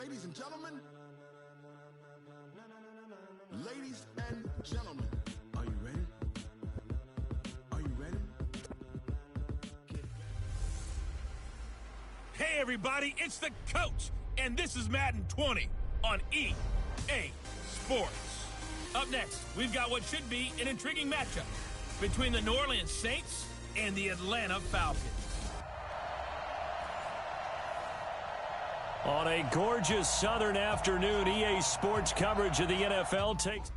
Ladies and gentlemen, are you ready? Are you ready? Hey everybody, it's the coach, and this is Madden 20 on EA Sports. Up next, we've got what should be an intriguing matchup between the New Orleans Saints and the Atlanta Falcons. On a gorgeous southern afternoon, EA Sports coverage of the NFL takes...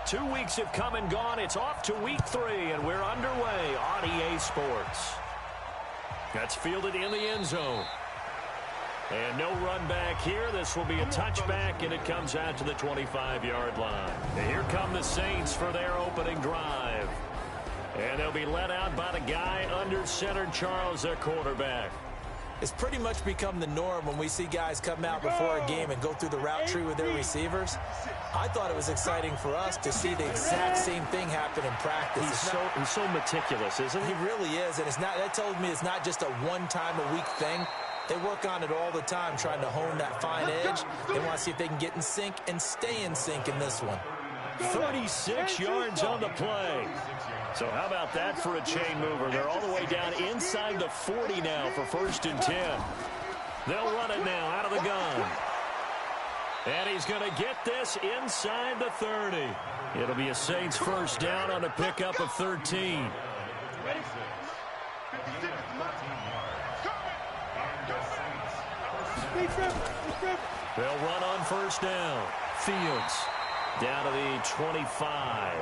Two weeks have come and gone. It's off to week 3, and we're underway on EA Sports. That's fielded in the end zone. And no run back here. This will be a touchback, and it comes out to the 25-yard line. And here come the Saints for their opening drive. And they'll be let out by the guy under center, Charles, their quarterback. It's pretty much become the norm when we see guys come out before a game and go through the route tree with their receivers. I thought it was exciting for us to see the exact same thing happen in practice. He's so meticulous, isn't he? He really is, and that tells me it's not just a one-time-a-week thing. They work on it all the time, trying to hone that fine edge. They want to see if they can get in sync and stay in sync in this one. 36 yards on the play. So how about that for a chain mover? They're all the way down inside the 40 now for 1st and 10. They'll run it now out of the gun. And he's going to get this inside the 30. It'll be a Saints first down on a pickup of 13. They'll run on first down. Fields down to the 25.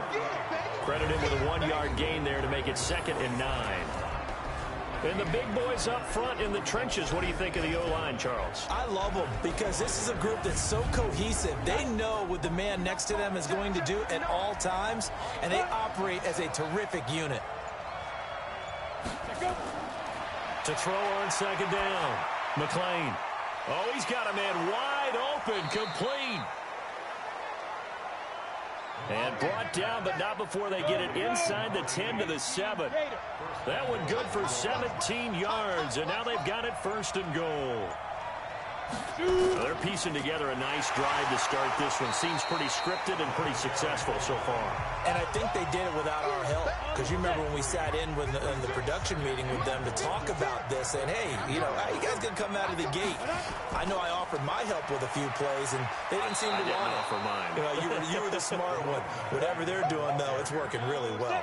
Credit him with a 1-yard gain there to make it 2nd and 9. And the big boys up front in the trenches, what do you think of the O-line, Charles? I love them because this is a group that's so cohesive. They know what the man next to them is going to do at all times, and they operate as a terrific unit. To throw on 2nd down. McLean. Oh, he's got a man wide open, complete. And brought down, but not before they get it inside the 10 to the 7. That one good for 17 yards, and now they've got it 1st and goal. Well, they're piecing together a nice drive to start this one. Seems pretty scripted and pretty successful so far. And I think they did it without our help. Because you remember when we sat in the production meeting with them to talk about this, and hey, you know, how you guys going to come out of the gate? I know I offered my help with a few plays, and they didn't seem to want it. Offer mine. You know, you were the smart one. Whatever they're doing, though, it's working really well.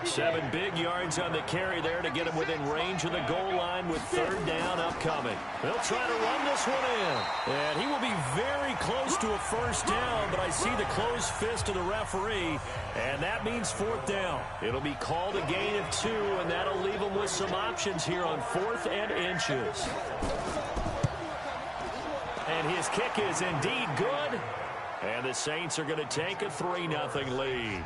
7 big yards on the carry there to get him within range of the goal line with 3rd down upcoming. They'll try to run this one in. And he will be very close to a 1st down, but I see the closed fist of the referee, and that means 4th down. It'll be called a gain of 2, and that'll leave them with some options here on 4th and inches. And his kick is indeed good. And the Saints are going to take a 3-0 lead.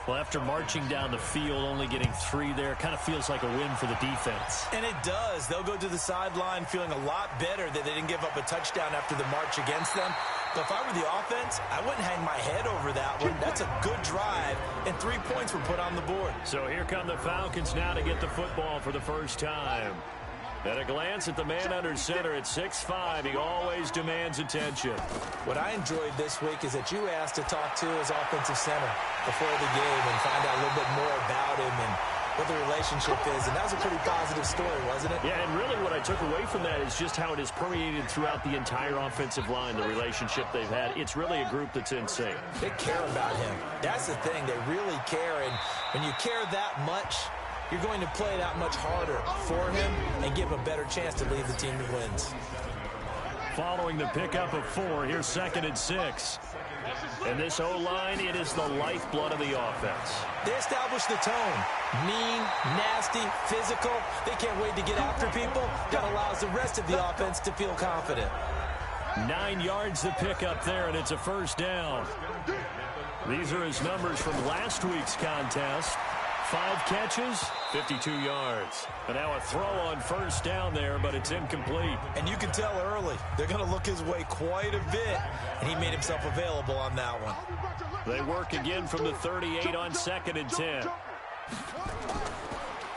Well, after marching down the field, only getting 3 there, kind of feels like a win for the defense. And it does. They'll go to the sideline feeling a lot better that they didn't give up a touchdown after the march against them. But if I were the offense, I wouldn't hang my head over that one. That's a good drive, and 3 points were put on the board. So here come the Falcons now to get the football for the first time. At a glance at the man under center at 6'5", he always demands attention. What I enjoyed this week is that you asked to talk to his offensive center before the game and find out a little bit more about him and what the relationship is. And that was a pretty positive story, wasn't it? Yeah, and really what I took away from that is just how it has permeated throughout the entire offensive line, the relationship they've had. It's really a group that's in sync. They care about him. That's the thing. They really care. And when you care that much, you're going to play that much harder for him and give him a better chance to lead the team to wins. Following the pickup of 4, here's 2nd and 6. And this O-line, it is the lifeblood of the offense. They establish the tone. Mean, nasty, physical. They can't wait to get after people. That allows the rest of the offense to feel confident. 9 yards the pickup there, and it's a 1st down. These are his numbers from last week's contest. 5 catches, 52 yards. And now a throw on 1st down there, but it's incomplete. And you can tell early, they're going to look his way quite a bit. And he made himself available on that one. They work again from the 38 on 2nd and 10.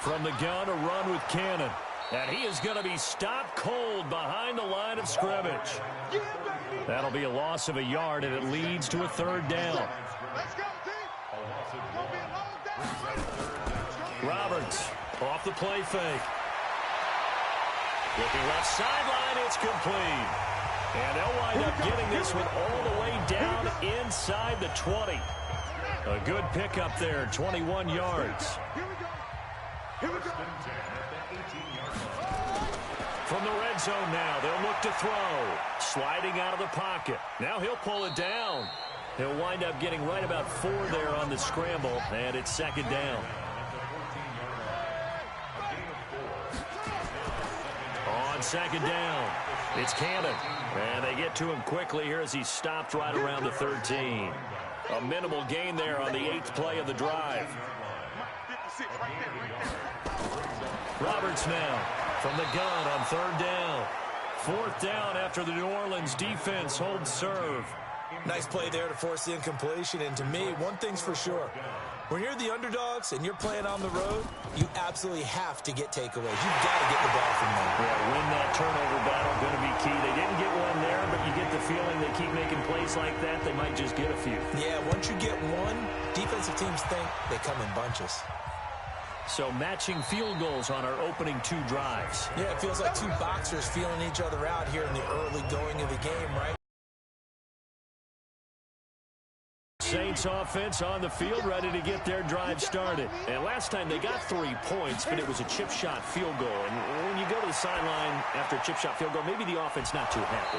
From the gun, a run with Cannon. And he is going to be stopped cold behind the line of scrimmage. That'll be a loss of a yard, and it leads to a third down. Roberts off the play fake. Looking left sideline, it's complete. And they'll wind up getting this one all the way down inside the 20. A good pickup there, 21 yards. From the red zone now, they'll look to throw. Sliding out of the pocket. Now he'll pull it down. He'll wind up getting right about 4 there on the scramble, and it's second down. On second down, it's Cannon. And they get to him quickly here as he's stopped right around the 13. A minimal gain there on the 8th play of the drive. Roberts now from the gun on third down. 4th down after the New Orleans defense holds serve. Nice play there to force the incompletion. And to me, one thing's for sure. When you're the underdogs and you're playing on the road, you absolutely have to get takeaways. You've got to get the ball from them. Yeah, win that turnover battle, going to be key. They didn't get one there, but you get the feeling they keep making plays like that, they might just get a few. Yeah, once you get one, defensive teams think they come in bunches. So matching field goals on our opening 2 drives. Yeah, it feels like 2 boxers feeling each other out here in the early going of the game, right? Saints offense on the field, ready to get their drive started. And last time they got 3 points, but it was a chip shot field goal. And when you go to the sideline after a chip shot field goal, maybe the offense not too happy.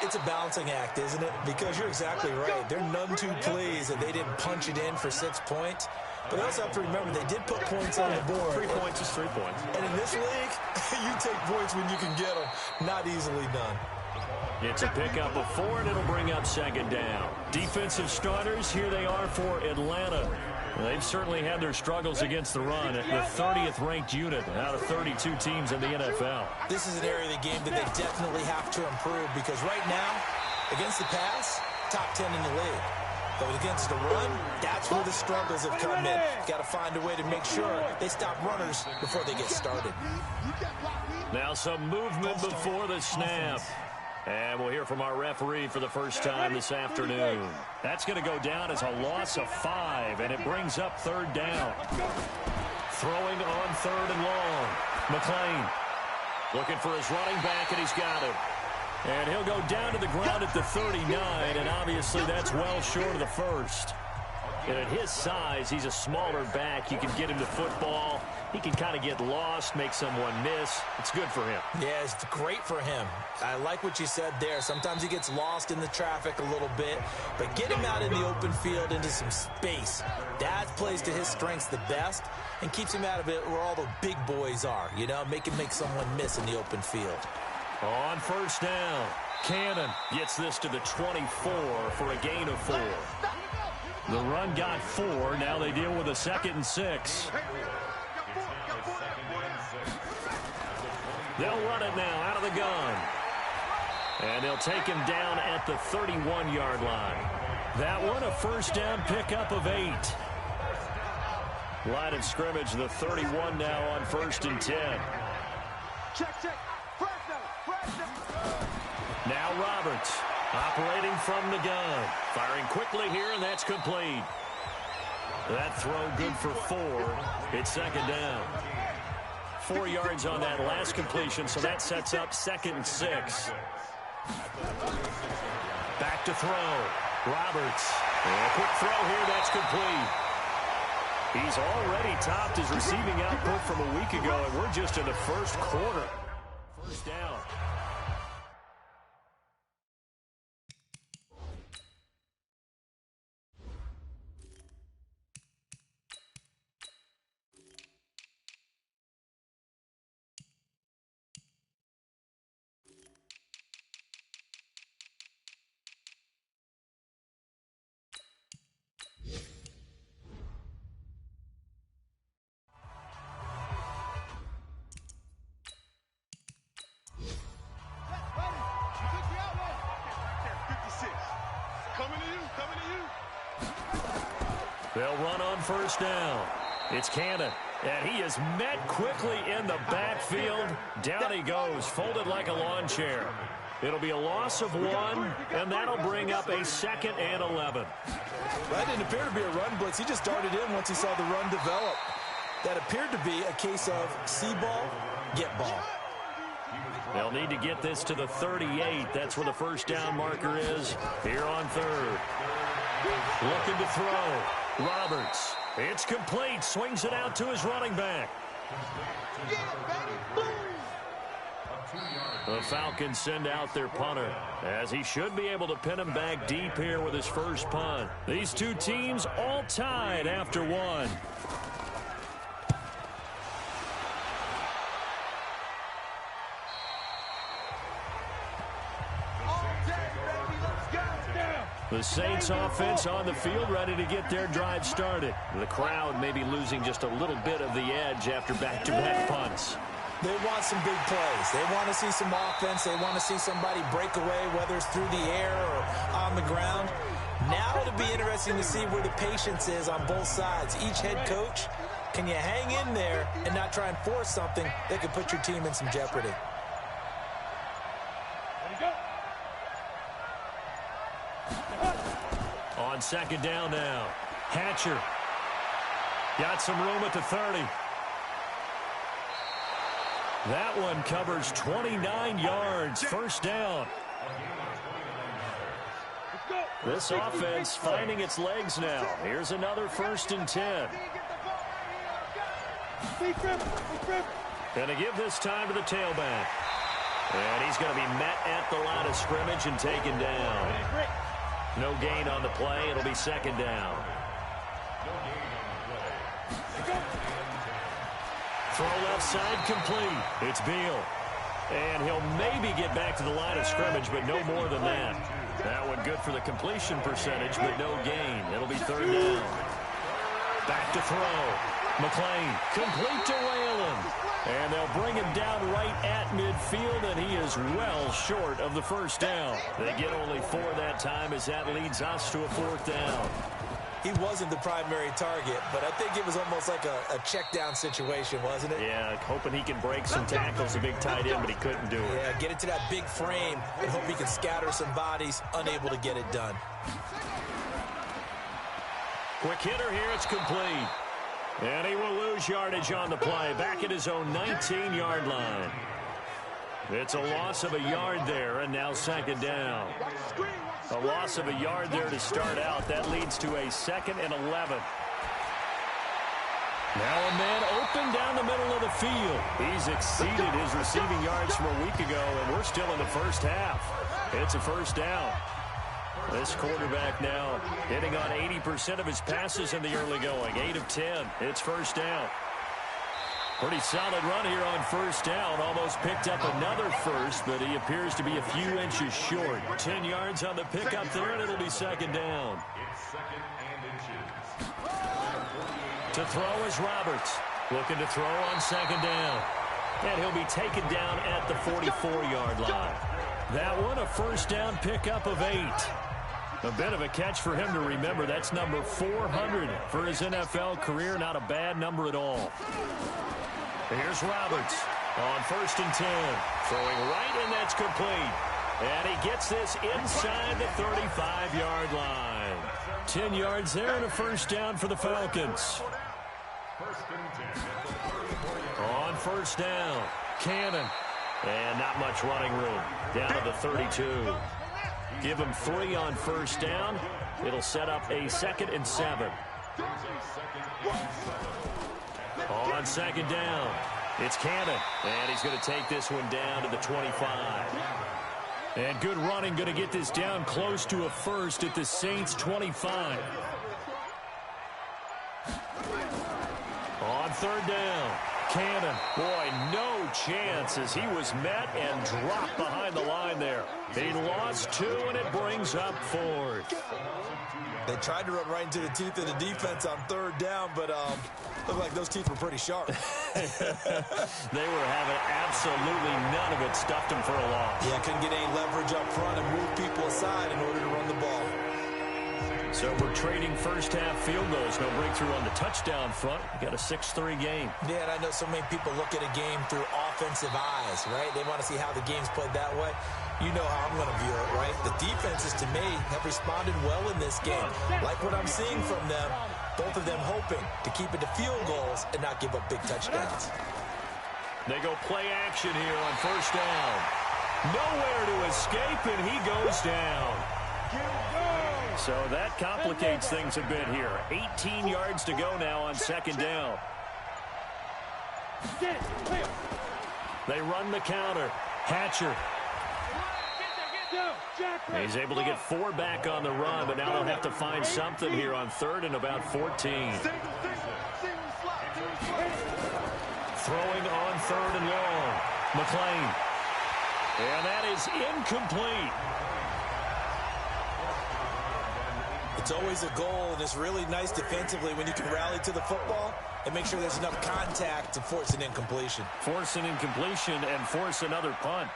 It's a balancing act, isn't it? Because you're exactly right. They're none too pleased that they didn't punch it in for 6 points. But they also have to remember they did put points on the board. 3 points is 3 points. And in this league, you take points when you can get them. Not easily done. It's a pickup of 4, and it'll bring up second down. Defensive starters, here they are for Atlanta. They've certainly had their struggles against the run. The 30th ranked unit out of 32 teams in the NFL. This is an area of the game that they definitely have to improve because right now, against the pass, top 10 in the league. But against the run, that's where the struggles have come in. Got to find a way to make sure they stop runners before they get started. Now some movement before the snap. And we'll hear from our referee for the first time this afternoon. That's going to go down as a loss of 5, and it brings up third down. Throwing on 3rd and long. McClain looking for his running back, and he's got him. And he'll go down to the ground at the 39, and obviously that's well short of the first. And at his size, he's a smaller back. You can get him to football. He can kind of get lost, make someone miss. It's good for him. Yeah, it's great for him. I like what you said there. Sometimes he gets lost in the traffic a little bit, but get him out in the open field into some space. That plays to his strengths the best and keeps him out of it where all the big boys are, you know, make someone miss in the open field. On first down, Cannon gets this to the 24 for a gain of 4. The run got 4. Now they deal with a 2nd and 6. They'll run it now out of the gun. And they'll take him down at the 31-yard line. That one a first down pickup of 8. Line of scrimmage, the 31 now on 1st and 10. Check. Now Roberts operating from the gun. Firing quickly here, and that's complete. That throw good for 4. It's second down. 4 yards on that last completion, so that sets up 2nd and 6. Back to throw. Roberts. And a quick throw here, that's complete. He's already topped his receiving output from a week ago, and we're just in the first quarter. First down. They'll run on first down. It's Cannon. And he is met quickly in the backfield. Down he goes, folded like a lawn chair. It'll be a loss of 1, and that'll bring up a 2nd and 11. That didn't appear to be a run blitz. He just darted in once he saw the run develop. That appeared to be a case of see ball, get ball. They'll need to get this to the 38. That's where the first down marker is here on 3rd. Looking to throw. Roberts. It's complete. Swings it out to his running back. The Falcons send out their punter, as he should be able to pin him back deep here with his first punt. These two teams all tied after 1. The Saints offense on the field, ready to get their drive started. The crowd may be losing just a little bit of the edge after back-to-back punts. They want some big plays. They want to see some offense. They want to see somebody break away, whether it's through the air or on the ground. Now it'll be interesting to see where the patience is on both sides. Each head coach, can you hang in there and not try and force something that could put your team in some jeopardy? On 2nd down now. Hatcher. Got some room at the 30. That one covers 29 yards. First down. This offense finding its legs now. Here's another 1st and 10. Going to give this time to the tailback. And he's going to be met at the line of scrimmage and taken down. No gain on the play. It'll be 2nd down. Throw left side complete. It's Beal. And he'll maybe get back to the line of scrimmage, but no more than that. That one good for the completion percentage, but no gain. It'll be 3rd down. Back to throw. McLean complete to Whalen. And they'll bring him down right at midfield, and he is well short of the first down. They get only 4 that time, as that leads us to a 4th down. He wasn't the primary target, but I think it was almost like a check down situation, wasn't it? Yeah, hoping he can break some tackles, a big tight end, but he couldn't do it. Yeah, get into that big frame and hope he can scatter some bodies, unable to get it done. Quick hitter here, it's complete. And he will lose yardage on the play, back at his own 19-yard line. It's a loss of a yard there, and now 2nd down. A loss of a yard there to start out. That leads to a 2nd and 11. Now a man open down the middle of the field. He's exceeded his receiving yards from a week ago, and we're still in the first half. It's a 1st down. This quarterback now hitting on 80% of his passes in the early going. 8 of 10. It's 1st down. Pretty solid run here on 1st down. Almost picked up another first, but he appears to be a few inches short. 10 yards on the pickup there, and it'll be 2nd down. To throw is Roberts. Looking to throw on 2nd down. And he'll be taken down at the 44-yard line. That one, a 1st down pickup of 8. A bit of a catch for him to remember. That's number 400 for his NFL career. Not a bad number at all. Here's Roberts on 1st and 10. Throwing right, and that's complete. And he gets this inside the 35-yard line. 10 yards there and a 1st down for the Falcons. On 1st down, Cannon. And not much running room. Down to the 32. Give him 3 on 1st down. It'll set up a 2nd and 7. On 2nd down, it's Cannon. And he's going to take this one down to the 25. And good running, going to get this down close to a 1st at the Saints' 25. On 3rd down, Cannon. Boy, no chance as he was met and dropped behind the line there. He lost 2, and it brings up 4th. They tried to run right into the teeth of the defense on 3rd down, but looked like those teeth were pretty sharp. They were having absolutely none of it. Stuffed him for a loss. Yeah, couldn't get any leverage up front and move people aside in order to run the ball. So we're trading first-half field goals. No breakthrough on the touchdown front. We got a 6-3 game. Yeah, and I know so many people look at a game through offensive eyes, right? They want to see how the game's played that way. You know how I'm going to view it, right? The defenses, to me, have responded well in this game. Like what I'm seeing from them, both of them hoping to keep it to field goals and not give up big touchdowns. They go play action here on first down. Nowhere to escape, and he goes down. So that complicates things a bit here. 18 yards to go now on second down. They run the counter. Hatcher. He's able to get 4 back on the run, but now they'll have to find something here on third and about 14. Throwing on third and long. McLean. And that is incomplete. It's always a goal, and it's really nice defensively when you can rally to the football and make sure there's enough contact to force an incompletion. Force an incompletion and force another punt.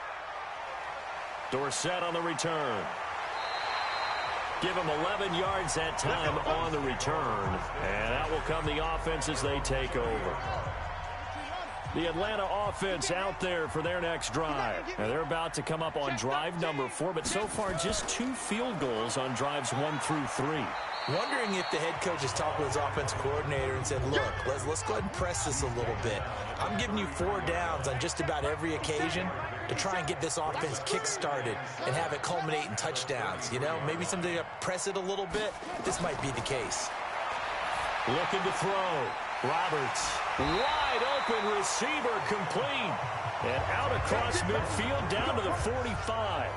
Dorsett on the return. Give him 11 yards that time on the return. And out will come the offense as they take over. The Atlanta offense out there for their next drive. And they're about to come up on drive number 4, but so far just 2 field goals on drives 1 through 3. Wondering if the head coach has talked with his offense coordinator and said, look, let's go ahead and press this a little bit. I'm giving you 4 downs on just about every occasion to try and get this offense kick-started and have it culminate in touchdowns. You know, maybe something to press it a little bit. This might be the case. Looking to throw. Roberts. Wide open receiver complete. And out across midfield down to the 45.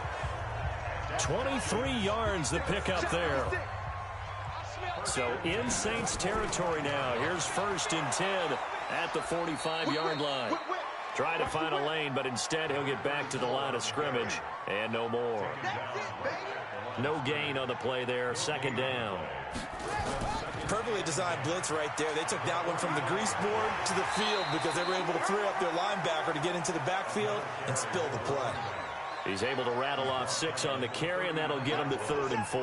23 yards the pickup there. So in Saints territory now. Here's 1st and 10 at the 45-yard line. Try to find a lane, but instead he'll get back to the line of scrimmage and no more. No gain on the play there. 2nd down. Perfectly designed blitz right there. They took that one from the grease board to the field because they were able to free up their linebacker to get into the backfield and spill the play. He's able to rattle off 6 on the carry, and that'll get him to 3rd and 4.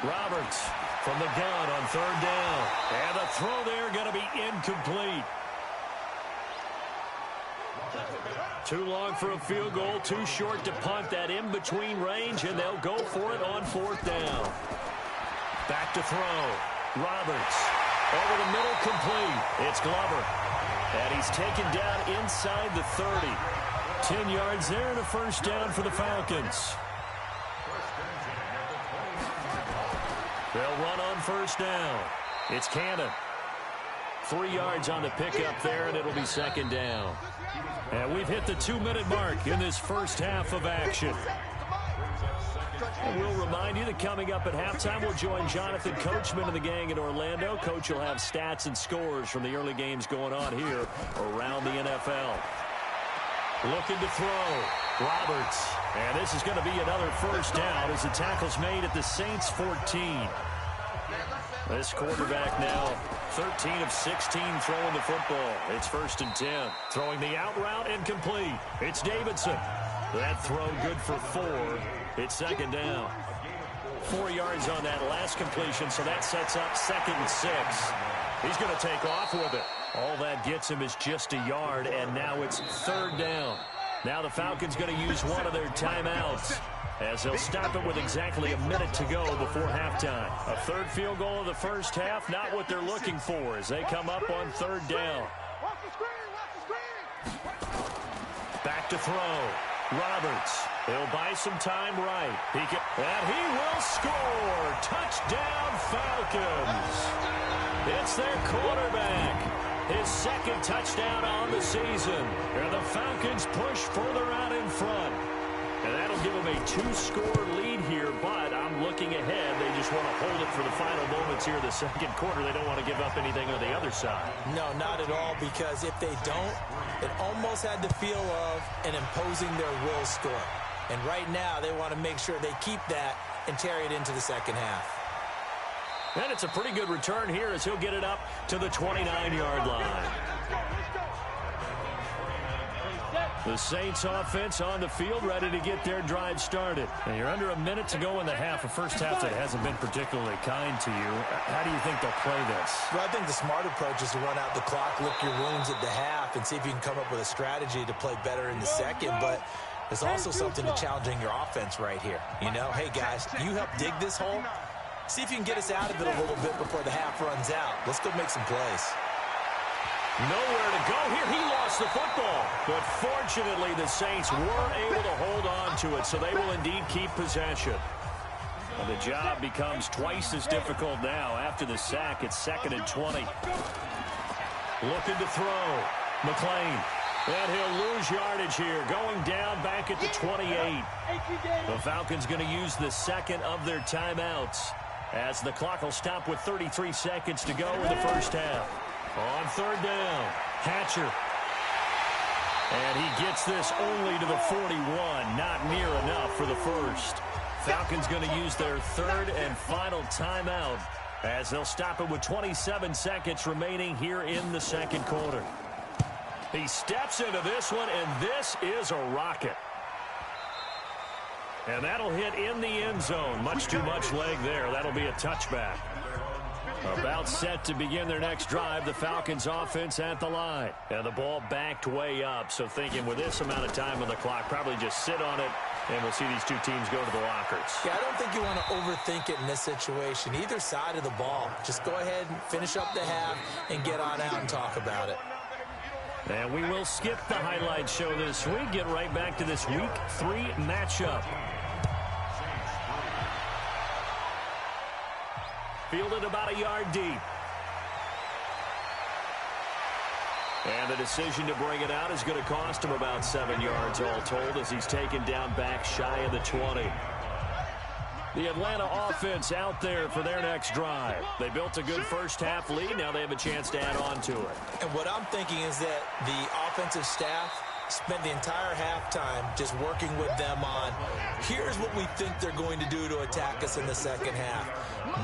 Roberts from the gun on 3rd down. And the throw there going to be incomplete. Too long for a field goal, too short to punt. That in-between range, and they'll go for it on 4th down. Back to throw. Roberts over the middle, complete. It's Glover. And he's taken down inside the 30. 10 yards there and a 1st down for the Falcons. They'll run on 1st down. It's Cannon. 3 yards on the pickup there, and it'll be 2nd down. And we've hit the 2-minute mark in this first half of action. And we'll remind you that coming up at halftime, we'll join Jonathan Coachman and the gang in Orlando. Coach will have stats and scores from the early games going on here around the NFL. Looking to throw. Roberts. And this is going to be another 1st down as the tackle's made at the Saints 14. This quarterback now 13 of 16 throwing the football. It's 1st and 10. Throwing the out route, incomplete. It's Davidson. That throw good for 4. It's 2nd down. 4 yards on that last completion, so that sets up 2nd and 6. He's going to take off with it. All that gets him is just a yard, and now it's 3rd down. Now the Falcons going to use one of their timeouts, as they'll stop it with exactly a minute to go before halftime. A 3rd field goal of the first half, not what they're looking for as they come up on 3rd down. Back to throw. Roberts. He'll buy some time right. And he will score. Touchdown, Falcons. It's their quarterback. His 2nd touchdown on the season. And the Falcons push further out in front. And that'll give them a 2-score lead here, but I'm looking ahead. They just want to hold it for the final moments here in the 2nd quarter. They don't want to give up anything on the other side. No, not at all, because if they don't, it almost had the feel of an imposing their will score. And right now, they want to make sure they keep that and carry it into the 2nd half. And it's a pretty good return here as he'll get it up to the 29-yard line. The Saints offense on the field, ready to get their drive started. And you're under a minute to go in the half, a first half that hasn't been particularly kind to you. How do you think they'll play this? Well, I think the smart approach is to run out the clock, lick your wounds at the half, and see if you can come up with a strategy to play better in the second. But there's also something to challenging your offense right here. You know, hey, guys, you help dig this hole. See if you can get us out of it a little bit before the half runs out. Let's go make some plays. Nowhere to go here. He lost the football. But fortunately, the Saints were able to hold on to it, so they will indeed keep possession. And the job becomes twice as difficult now. After the sack, it's 2nd and 20. Looking to throw. McLean. And he'll lose yardage here. Going down back at the 28. The Falcons going to use the second of their timeouts, as the clock will stop with 33 seconds to go in the first half. On 3rd down, Hatcher. And he gets this only to the 41, not near enough for the first. Falcons going to use their 3rd and final timeout, as they'll stop it with 27 seconds remaining here in the second quarter. He steps into this one, and this is a rocket. And that'll hit in the end zone. Much too much leg there. That'll be a touchback. About set to begin their next drive, the Falcons offense at the line. And the ball backed way up, so thinking with this amount of time on the clock, probably just sit on it, and we'll see these two teams go to the lockers. Yeah, I don't think you want to overthink it in this situation. Either side of the ball. Just go ahead and finish up the half and get on out and talk about it. And we will skip the highlight show this week. Get right back to this Week 3 matchup. Fielded about a yard deep. And the decision to bring it out is going to cost him about 7 yards all told, as he's taken down back shy of the 20. The Atlanta offense out there for their next drive. They built a good first half lead. Now they have a chance to add on to it. And what I'm thinking is that the offensive staff spent the entire halftime just working with them on, here's what we think they're going to do to attack us in the second half.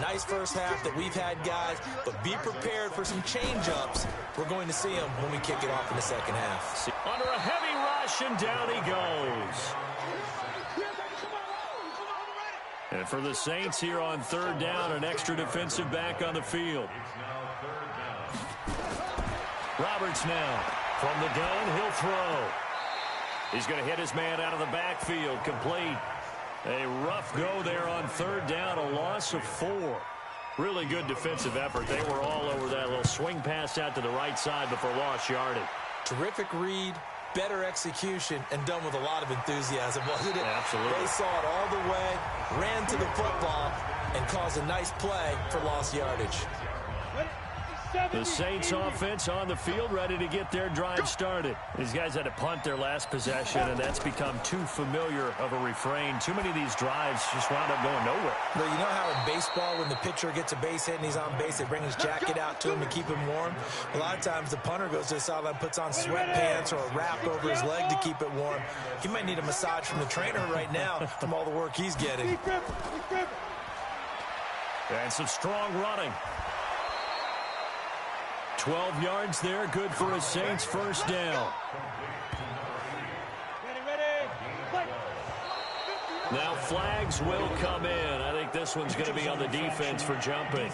Nice first half that we've had, guys, but be prepared for some change-ups. We're going to see them when we kick it off in the second half. Under a heavy rush, and down he goes. And for the Saints here on 3rd down, an extra defensive back on the field. Roberts now. From the gun, he'll throw. He's going to hit his man out of the backfield. Complete. A rough go there on 3rd down, a loss of 4. Really good defensive effort. They were all over that little swing pass out to the right side before lost yardage. Terrific read, better execution, and done with a lot of enthusiasm, wasn't it? Absolutely. They saw it all the way, ran to the football, and caused a nice play for lost yardage. The Saints offense on the field, ready to get their drive started. These guys had to punt their last possession, and that's become too familiar of a refrain. Too many of these drives just wound up going nowhere. But you know how in baseball, when the pitcher gets a base hit and he's on base, they bring his jacket out to him to keep him warm? A lot of times the punter goes to the sideline, puts on sweatpants or a wrap over his leg to keep it warm. He might need a massage from the trainer right now from all the work he's getting. And some strong running. 12 yards there, good for a Saints first down. Now flags will come in. I think this one's going to be on the defense for jumping.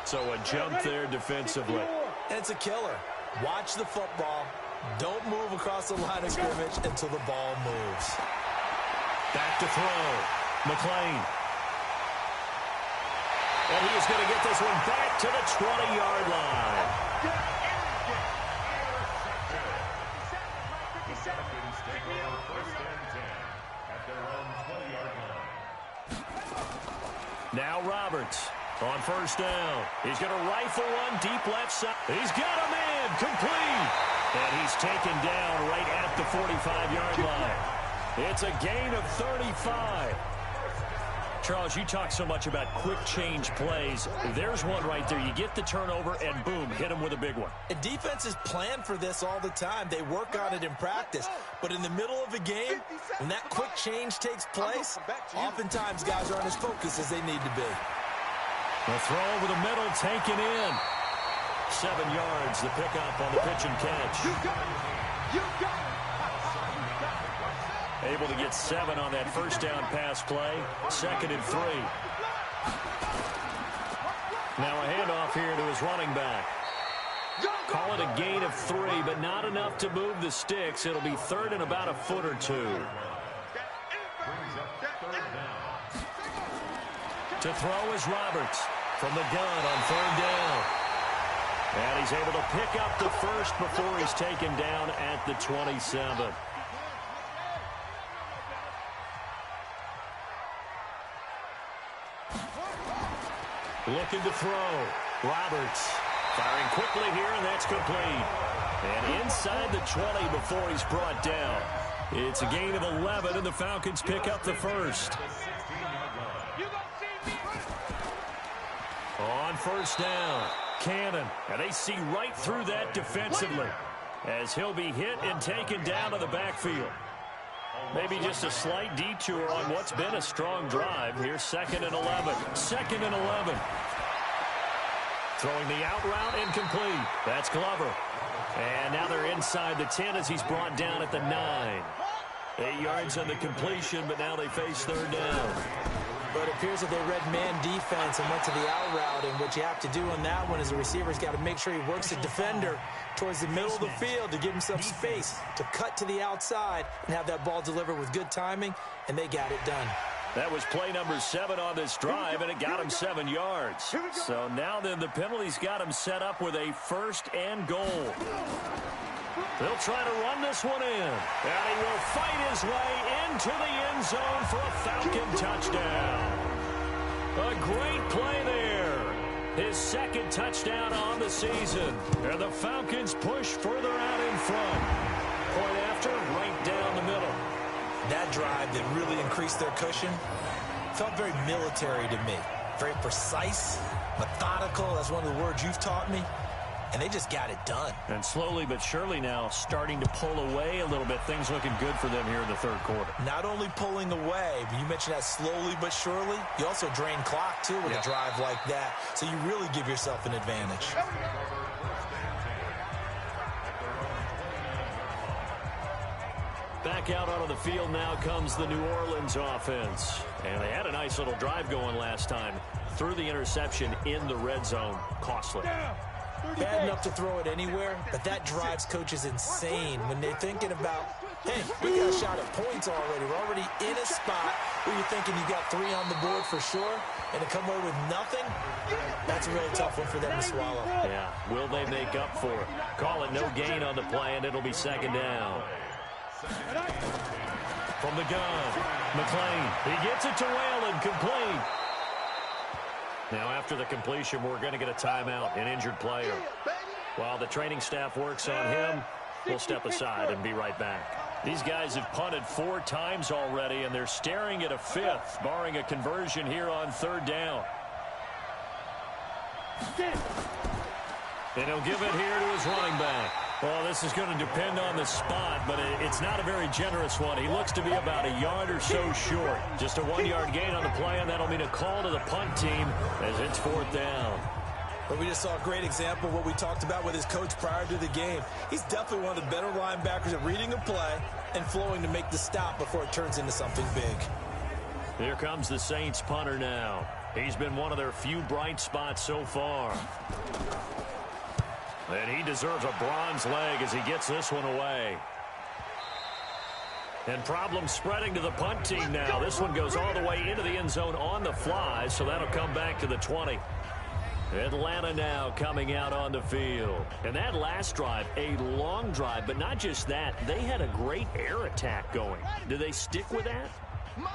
So a jump there defensively. And it's a killer. Watch the football. Don't move across the line of scrimmage until the ball moves. Back to throw. McLean. And he's going to get this one back to the 20-yard line. Now Roberts on first down. He's going to rifle one deep left side. He's got a man complete. And he's taken down right at the 45-yard line. It's a gain of 35. Charles, you talk so much about quick change plays. There's one right there. You get the turnover, and boom, hit him with a big one. And defenses plan for this all the time. They work on it in practice. But in the middle of a game, when that quick change takes place, oftentimes guys aren't as focused as they need to be. The throw over the middle taken in. 7 yards, the pickup on the pitch and catch. You got it. You got it. Able to get 7 on that first down pass play. 2nd and 3. Now a handoff here to his running back. Call it a gain of 3, but not enough to move the sticks. It'll be 3rd and about a foot or 2. To throw is Roberts from the gun on 3rd down. And he's able to pick up the first before he's taken down at the 27. Looking to throw. Roberts firing quickly here, and that's complete. And inside the 20 before he's brought down. It's a gain of 11, and the Falcons pick up the first. On first down, Cannon. And they see right through that defensively as he'll be hit and taken down to the backfield. Maybe just a slight detour on what's been a strong drive. Here's 2nd and 11. 2nd and 11. Throwing the out route incomplete. That's Glover. And now they're inside the 10 as he's brought down at the 9. 8 yards on the completion, but now they face 3rd down. But it appears that they read man defense and went to the out route, and what you have to do on that one is the receiver's got to make sure he works the defender towards the middle of the field to give himself space to cut to the outside and have that ball delivered with good timing, and they got it done. That was play number 7 on this drive, and it got him 7 yards. So now then the penalties got him set up with a 1st and goal. They'll try to run this one in. And he will fight his way into the end zone for a Falcon touchdown. A great play there. His 2nd touchdown on the season. And the Falcons push further out in front. Point after, right down the middle. That drive that really increased their cushion felt very military to me. Very precise, methodical. That's one of the words you've taught me. And they just got it done. And slowly but surely now starting to pull away a little bit. Things looking good for them here in the 3rd quarter. Not only pulling away, but you mentioned that slowly but surely. You also drain clock, too, with a drive like that. So you really give yourself an advantage. Back out onto the field now comes the New Orleans offense. And they had a nice little drive going last time. Threw the interception in the red zone. Costly. Bad enough to throw it anywhere, but that drives coaches insane when they're thinking about, hey, we got a shot at points already. We're already in a spot where you're thinking you got 3 on the board for sure, and to come away with nothing, that's a really tough one for them to swallow. Yeah, will they make up for it? Call it no gain on the play, and it'll be 2nd down. From the gun, McClain. He gets it to Whalen, complete. Now, after the completion, we're going to get a timeout, an injured player. While the training staff works on him, we'll step aside and be right back. These guys have punted 4 times already, and they're staring at a 5th, barring a conversion here on 3rd down. And he'll give it here to his running back. Well, this is going to depend on the spot, but it's not a very generous one. He looks to be about a yard or so short. Just a 1-yard gain on the play, and that'll mean a call to the punt team as it's 4th down. But we just saw a great example of what we talked about with his coach prior to the game. He's definitely one of the better linebackers at reading a play and flowing to make the stop before it turns into something big. Here comes the Saints punter now. He's been one of their few bright spots so far. And he deserves a bronze leg as he gets this one away. And problems spreading to the punt team now. This one goes all the way into the end zone on the fly, so that'll come back to the 20. Atlanta now coming out on the field. And that last drive, a long drive, but not just that. They had a great air attack going. Do they stick with that?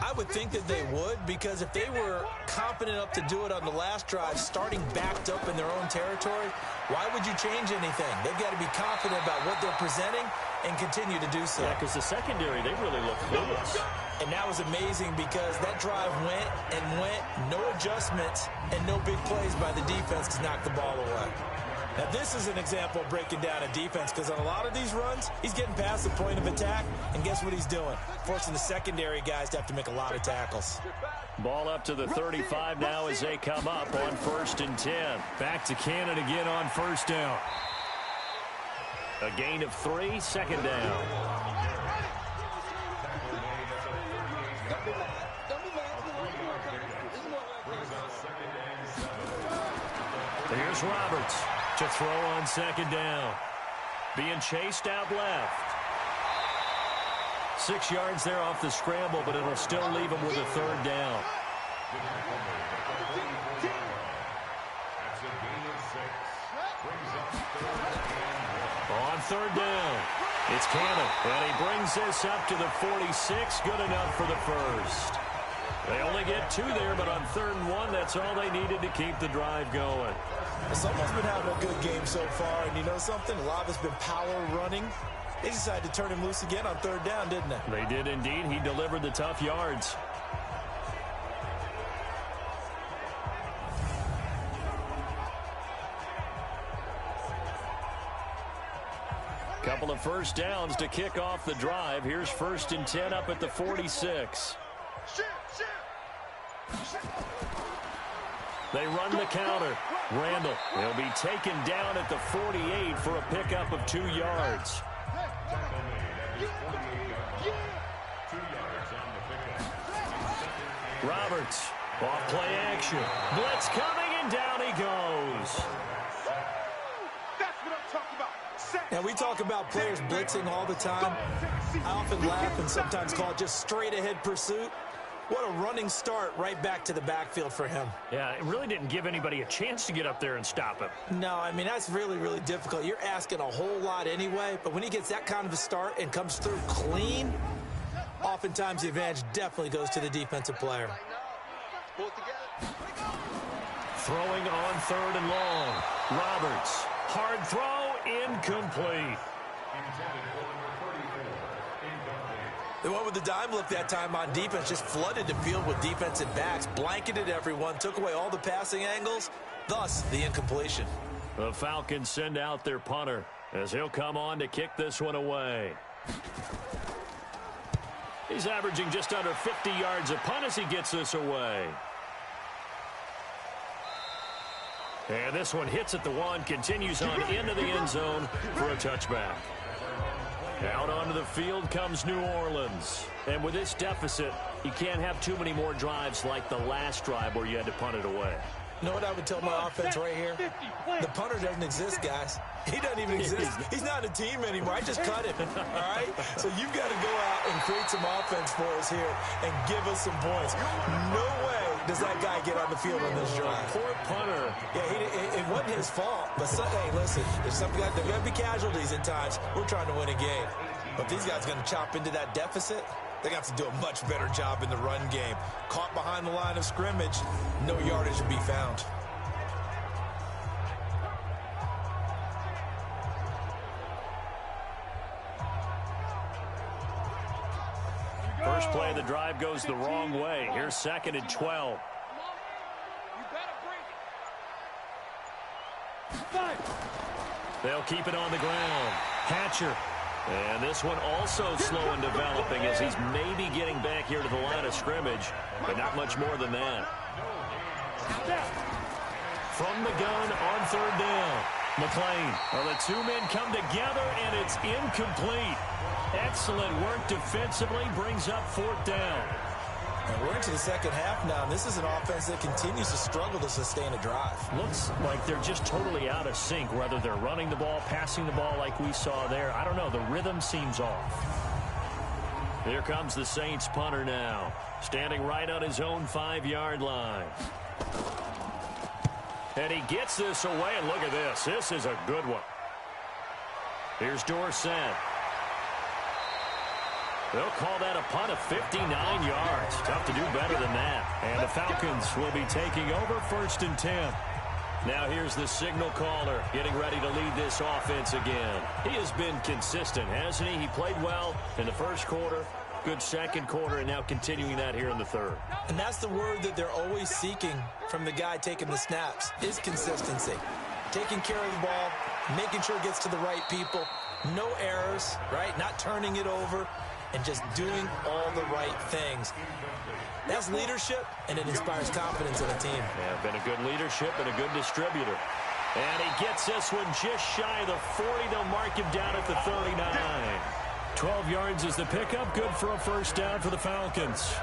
I would think that they would, because if they were confident enough to do it on the last drive, starting backed up in their own territory, why would you change anything? They've got to be confident about what they're presenting and continue to do so. Yeah, because the secondary, they really look clueless. And that was amazing because that drive went and went, no adjustments, and no big plays by the defense to knock the ball away. Now, this is an example of breaking down a defense, because on a lot of these runs, he's getting past the point of attack, and guess what he's doing? Forcing the secondary guys to have to make a lot of tackles. Ball up to the 35 now as they come up on 1st and 10. Back to Cannon again on 1st down. A gain of 3, 2nd down. Here's Roberts to throw on 2nd down. Being chased out left. 6 yards there off the scramble, but it'll still leave him with a 3rd down. On 3rd down, it's Cannon, and he brings this up to the 46. Good enough for the 1st. They only get 2 there, but on 3rd and 1, that's all they needed to keep the drive going. Someone's been having a good game so far, and you know something? A lot of it's been power running. They decided to turn him loose again on 3rd down, didn't they? They did indeed. He delivered the tough yards. Couple of 1st downs to kick off the drive. Here's 1st and 10 up at the 46. They run the counter. Randall will be taken down at the 48 for a pickup of 2 yards. Roberts, off play action. Blitz coming, and down he goes. That's what I'm talking about. And we talk about players blitzing all the time. I often laugh and sometimes call it just straight-ahead pursuit. What a running start right back to the backfield for him. Yeah, it really didn't give anybody a chance to get up there and stop him. No, I mean, that's really, really difficult. You're asking a whole lot anyway, but when he gets that kind of a start and comes through clean, oftentimes the advantage definitely goes to the defensive player. Throwing on 3rd and long. Roberts, hard throw, incomplete. They went with the dime look that time on defense, just flooded the field with defensive backs, blanketed everyone, took away all the passing angles, thus the incompletion. The Falcons send out their punter as he'll come on to kick this one away. He's averaging just under 50 yards a punt as he gets this away. And this one hits at the 1, continues on into the end zone for a touchback. Out onto the field comes New Orleans. And with this deficit, you can't have too many more drives like the last drive where you had to punt it away. You know what I would tell my offense right here? The punter doesn't exist, guys. He doesn't even exist. He's not a team anymore. I just cut him, all right? So you've got to go out and create some offense for us here and give us some points. No way does that guy get on the field on this drive. Poor punter. Yeah, it wasn't his fault. But, hey, listen, there's going to be casualties at times. We're trying to win a game. But if these guys are going to chop into that deficit, they're going to have to do a much better job in the run game. Caught behind the line of scrimmage, no yardage to be found. First play of the drive goes the wrong way. Here's 2nd and 12. They'll keep it on the ground. Hatcher. And this one also slow in developing as he's maybe getting back here to the line of scrimmage, but not much more than that. From the gun on 3rd down. McLean. Well, the 2 men come together, and it's incomplete. Excellent work defensively, brings up 4th down. And we're into the second half now, and this is an offense that continues to struggle to sustain a drive. Looks like they're just totally out of sync, whether they're running the ball, passing the ball like we saw there. I don't know. The rhythm seems off. Here comes the Saints punter now, standing right on his own 5-yard line. And he gets this away, and look at this. This is a good one. Here's Dorsett. They'll call that a punt of 59 yards. Tough to do better than that. And the Falcons will be taking over 1st and 10. Now here's the signal caller getting ready to lead this offense again. He has been consistent, hasn't he? He played well in the first quarter, good second quarter, and now continuing that here in the 3rd. And that's the word that they're always seeking from the guy taking the snaps, is consistency. taking care of the ball, making sure it gets to the right people, no errors, right? Not turning it over, and just doing all the right things. That's leadership, and it inspires confidence in a team. Yeah, been a good leadership and a good distributor. And he gets this one just shy of the 40. They'll mark him down at the 39. 12 yards is the pickup. Good for a first down for the Falcons.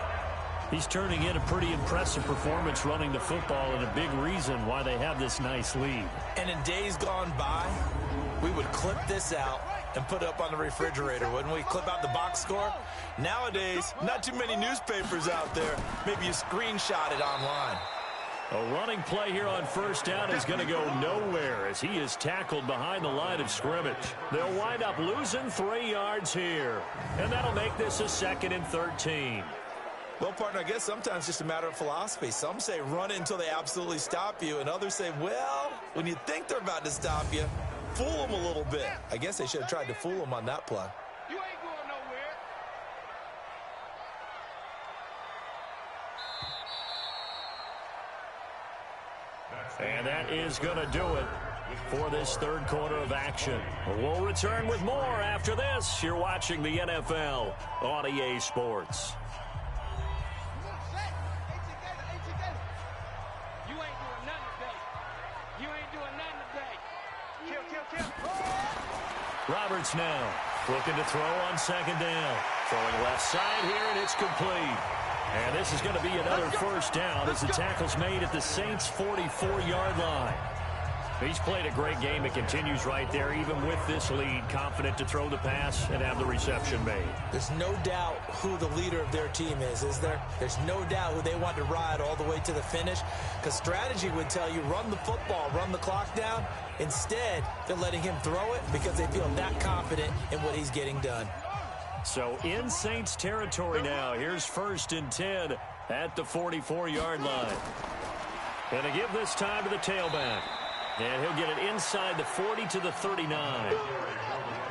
He's turning in a pretty impressive performance running the football, and a big reason why they have this nice lead. And in days gone by, we would clip this out and put it up on the refrigerator, wouldn't we? Clip out the box score. Nowadays, not too many newspapers out there. Maybe you screenshot it online. A running play here on first down is going to go nowhere as he is tackled behind the line of scrimmage. They'll wind up losing 3 yards here, and that'll make this a 2nd and 13. Well, partner, I guess sometimes it's just a matter of philosophy. Some say run it until they absolutely stop you, and others say, well, when you think they're about to stop you, fool them a little bit. I guess they should have tried to fool them on that play. You ain't going nowhere. And that is going to do it for this third quarter of action. We'll return with more after this. You're watching the NFL on EA Sports. Roberts now looking to throw on 2nd down. Throwing left side here, and it's complete. And this is going to be another first down as the tackle's made at the Saints' 44-yard line. He's played a great game. It continues right there, even with this lead, confident to throw the pass and have the reception made. There's no doubt who the leader of their team is there? There's no doubt who they want to ride all the way to the finish, because strategy would tell you run the football, run the clock down. Instead, they're letting him throw it because they feel that confident in what he's getting done. So in Saints territory now. Here's 1st and 10 at the 44-yard line. And they give this time to the tailback. And he'll get it inside the 40 to the 39.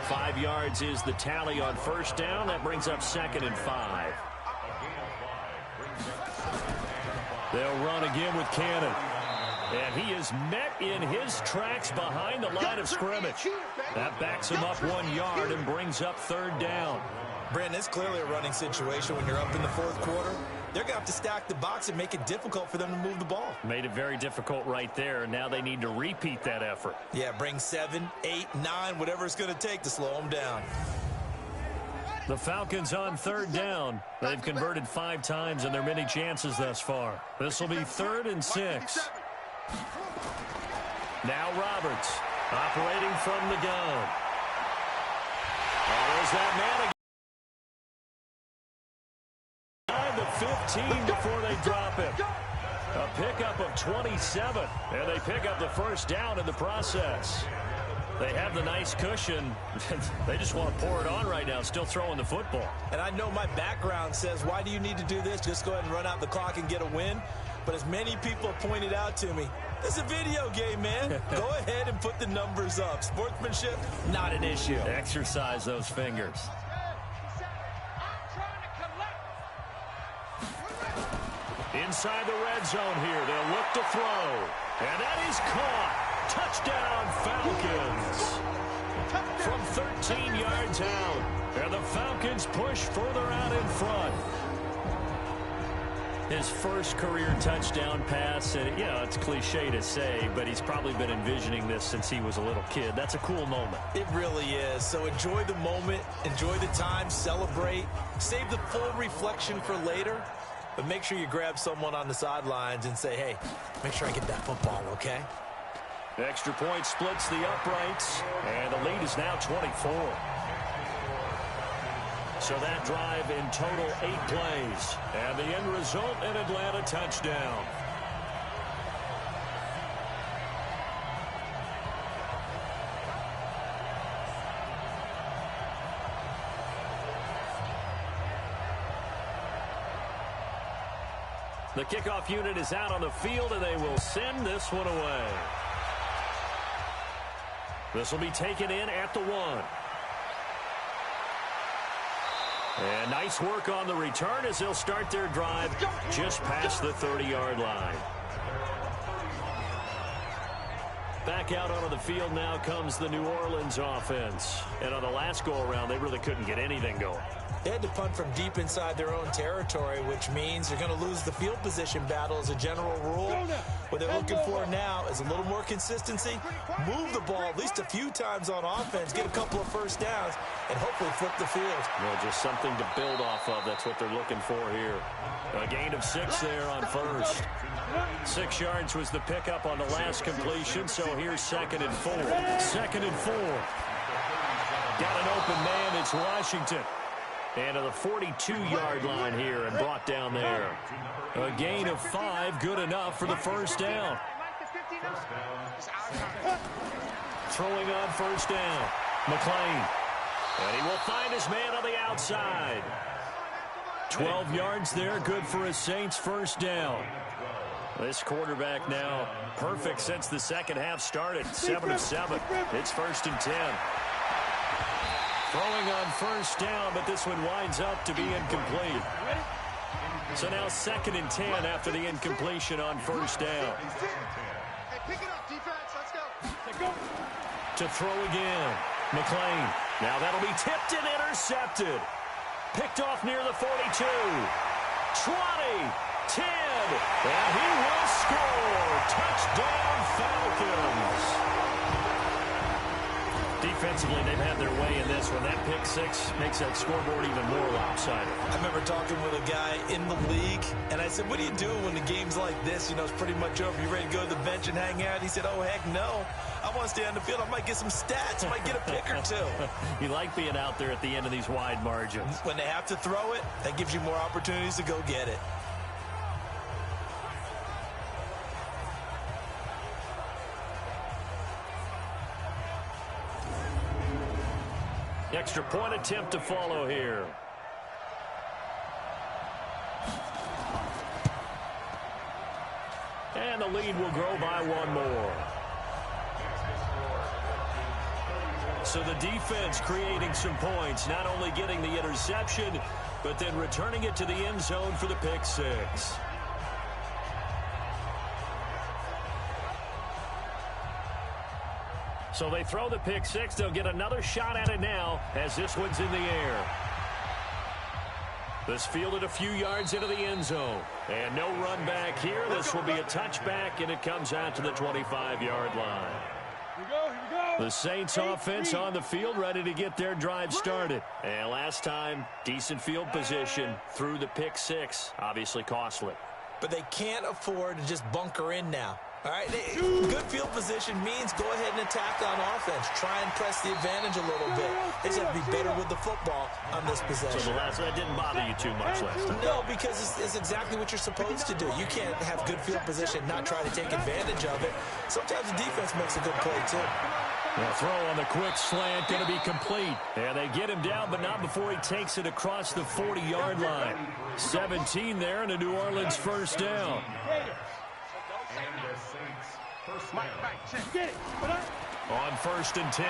5 yards is the tally on first down. That brings up 2nd and 5. They'll run again with Cannon. And he is met in his tracks behind the line of scrimmage. That backs him up 1 yard and brings up 3rd down. Brandon, it's clearly a running situation when you're up in the 4th quarter. They're going to have to stack the box and make it difficult for them to move the ball. Made it very difficult right there. Now they need to repeat that effort. Yeah, bring 7, 8, 9, whatever it's going to take to slow them down. The Falcons on 3rd down. They've converted 5 times in their many chances thus far. This will be 3rd and 6. Now Roberts operating from the gun. And there's that man again. The 15 before they drop him. A pickup of 27, and they pick up the first down in the process. They have the nice cushion. They just want to pour it on right now, still throwing the football. And I know my background says, why do you need to do this? Just go ahead and run out the clock and get a win. But as many people have pointed out to me, this is a video game, man. Go ahead and put the numbers up. Sportsmanship, not an issue. Exercise those fingers. Inside the red zone here. They'll look to throw. And that is caught. Touchdown, Falcons. From 13 yards out. And the Falcons push further out in front. His first career touchdown pass. And, you know, it's cliche to say, but he's probably been envisioning this since he was a little kid. That's a cool moment. It really is. So enjoy the moment. Enjoy the time. Celebrate. Save the full reflection for later. But make sure you grab someone on the sidelines and say, hey, make sure I get that football, okay? Extra point splits the uprights, and the lead is now 24. So that drive in total 8 plays, and the end result, an Atlanta touchdown. The kickoff unit is out on the field, and they will send this one away. This will be taken in at the 1. And nice work on the return as they'll start their drive just past the 30-yard line. Back out onto the field now comes the New Orleans offense. And on the last go-around, they really couldn't get anything going. They had to punt from deep inside their own territory, which means they're going to lose the field position battle as a general rule. What they're looking for now is a little more consistency, move the ball at least a few times on offense, get a couple of first downs, and hopefully flip the field. Well, just something to build off of. That's what they're looking for here. A gain of 6 there on first. 6 yards was the pickup on the last completion, so here's 2nd and 4. 2nd and 4. Got an open man. It's Washington. And to the 42-yard line here and brought down there. A gain of 5, good enough for the first down. Throwing on first down, McClain. And he will find his man on the outside. 12 yards there, good for a Saints first down. This quarterback now perfect since the second half started. 7 of 7. It's 1st and 10. Throwing on first down, but this one winds up to be incomplete. So now 2nd and 10 after the incompletion on first down. To throw again, McClain. Now that'll be tipped and intercepted. Picked off near the 42. 20, 10, and he will score. Touchdown, Falcons. Defensively, they've had their way in this one. That pick 6 makes that scoreboard even more lopsided. I remember talking with a guy in the league, and I said, what do you do when the game's like this? You know, it's pretty much over. You ready to go to the bench and hang out? He said, oh, heck no. I want to stay on the field. I might get some stats. I might get a pick or two. You like being out there at the end of these wide margins. When they have to throw it, that gives you more opportunities to go get it. Extra point attempt to follow here. And the lead will grow by 1 more. So the defense creating some points, not only getting the interception, but then returning it to the end zone for the pick 6. So they throw the pick 6. They'll get another shot at it now as this one's in the air. This fielded a few yards into the end zone. And no run back here. This will be a touchback, and it comes out to the 25-yard line. The Saints offense on the field, ready to get their drive started. And last time, decent field position through the pick 6. Obviously costly. But they can't afford to just bunker in now. All right, good field position means go ahead and attack on offense. Try and press the advantage a little bit. They just have to be better with the football on this possession. So that didn't bother you too much last time? No, because it's exactly what you're supposed to do. You can't have good field position and not try to take advantage of it. Sometimes the defense makes a good play, too. The throw on the quick slant going to be complete. And they get him down, but not before he takes it across the 40-yard line. 17 there and a New Orleans first down. On 1st and 10,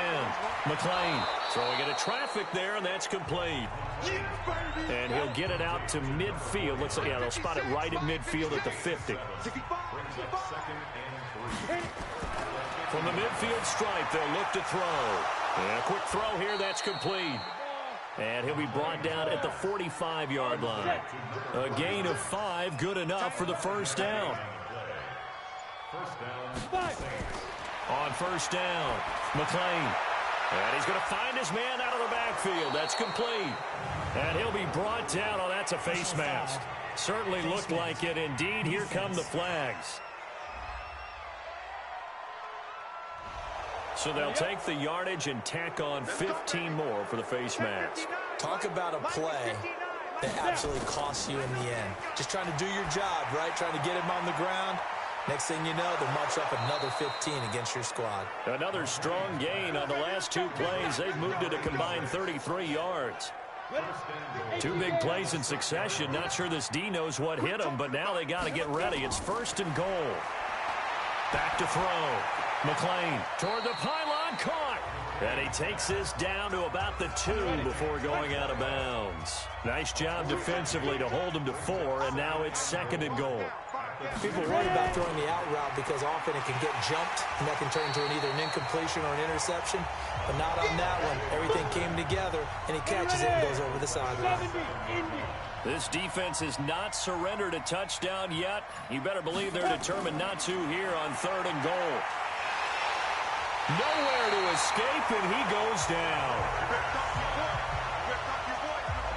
McClain throwing into traffic there, and that's complete. And he'll get it out to midfield. Looks like, yeah, they'll spot it right at midfield at the 50. From the midfield stripe, they'll look to throw. And a quick throw here, that's complete. And he'll be brought down at the 45-yard line. A gain of 5, good enough for the first down. On first down, McClain. And he's going to find his man out of the backfield. That's complete. And he'll be brought down. Oh, that's a face mask. Certainly looked like it. Indeed, here come the flags. So they'll take the yardage and tack on 15 more for the face mask. Talk about a play that absolutely costs you in the end. Just trying to do your job, right? Trying to get him on the ground. Next thing you know, they'll march up another 15 against your squad. Another strong gain on the last 2 plays. They've moved it a combined 33 yards. 2 big plays in succession. Not sure this D knows what hit them, but now they got to get ready. It's 1st and goal. Back to throw. McClain toward the pylon, caught. And he takes this down to about the 2 before going out of bounds. Nice job defensively to hold him to 4, and now it's 2nd and goal. People worry about throwing the out route because often it can get jumped, and that can turn into either an incompletion or an interception. But not on that one. Everything came together, and he catches it and goes over the sideline. This defense has not surrendered a touchdown yet. You better believe they're determined not to here on 3rd and goal. Nowhere to escape, and he goes down.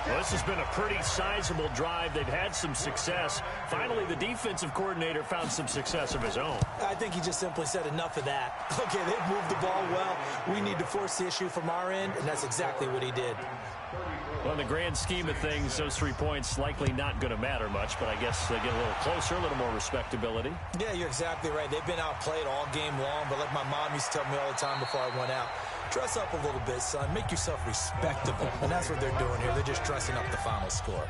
Well, this has been a pretty sizable drive. They've had some success. Finally, the defensive coordinator found some success of his own. I think he just simply said enough of that. Okay, they've moved the ball well. We need to force the issue from our end, and that's exactly what he did. Well, in the grand scheme of things, those 3 points likely not going to matter much, but I guess they get a little closer, a little more respectability. Yeah, you're exactly right. They've been outplayed all game long, but like my mom used to tell me all the time before I went out, dress up a little bit, son. Make yourself respectable. And that's what they're doing here. They're just dressing up the final score.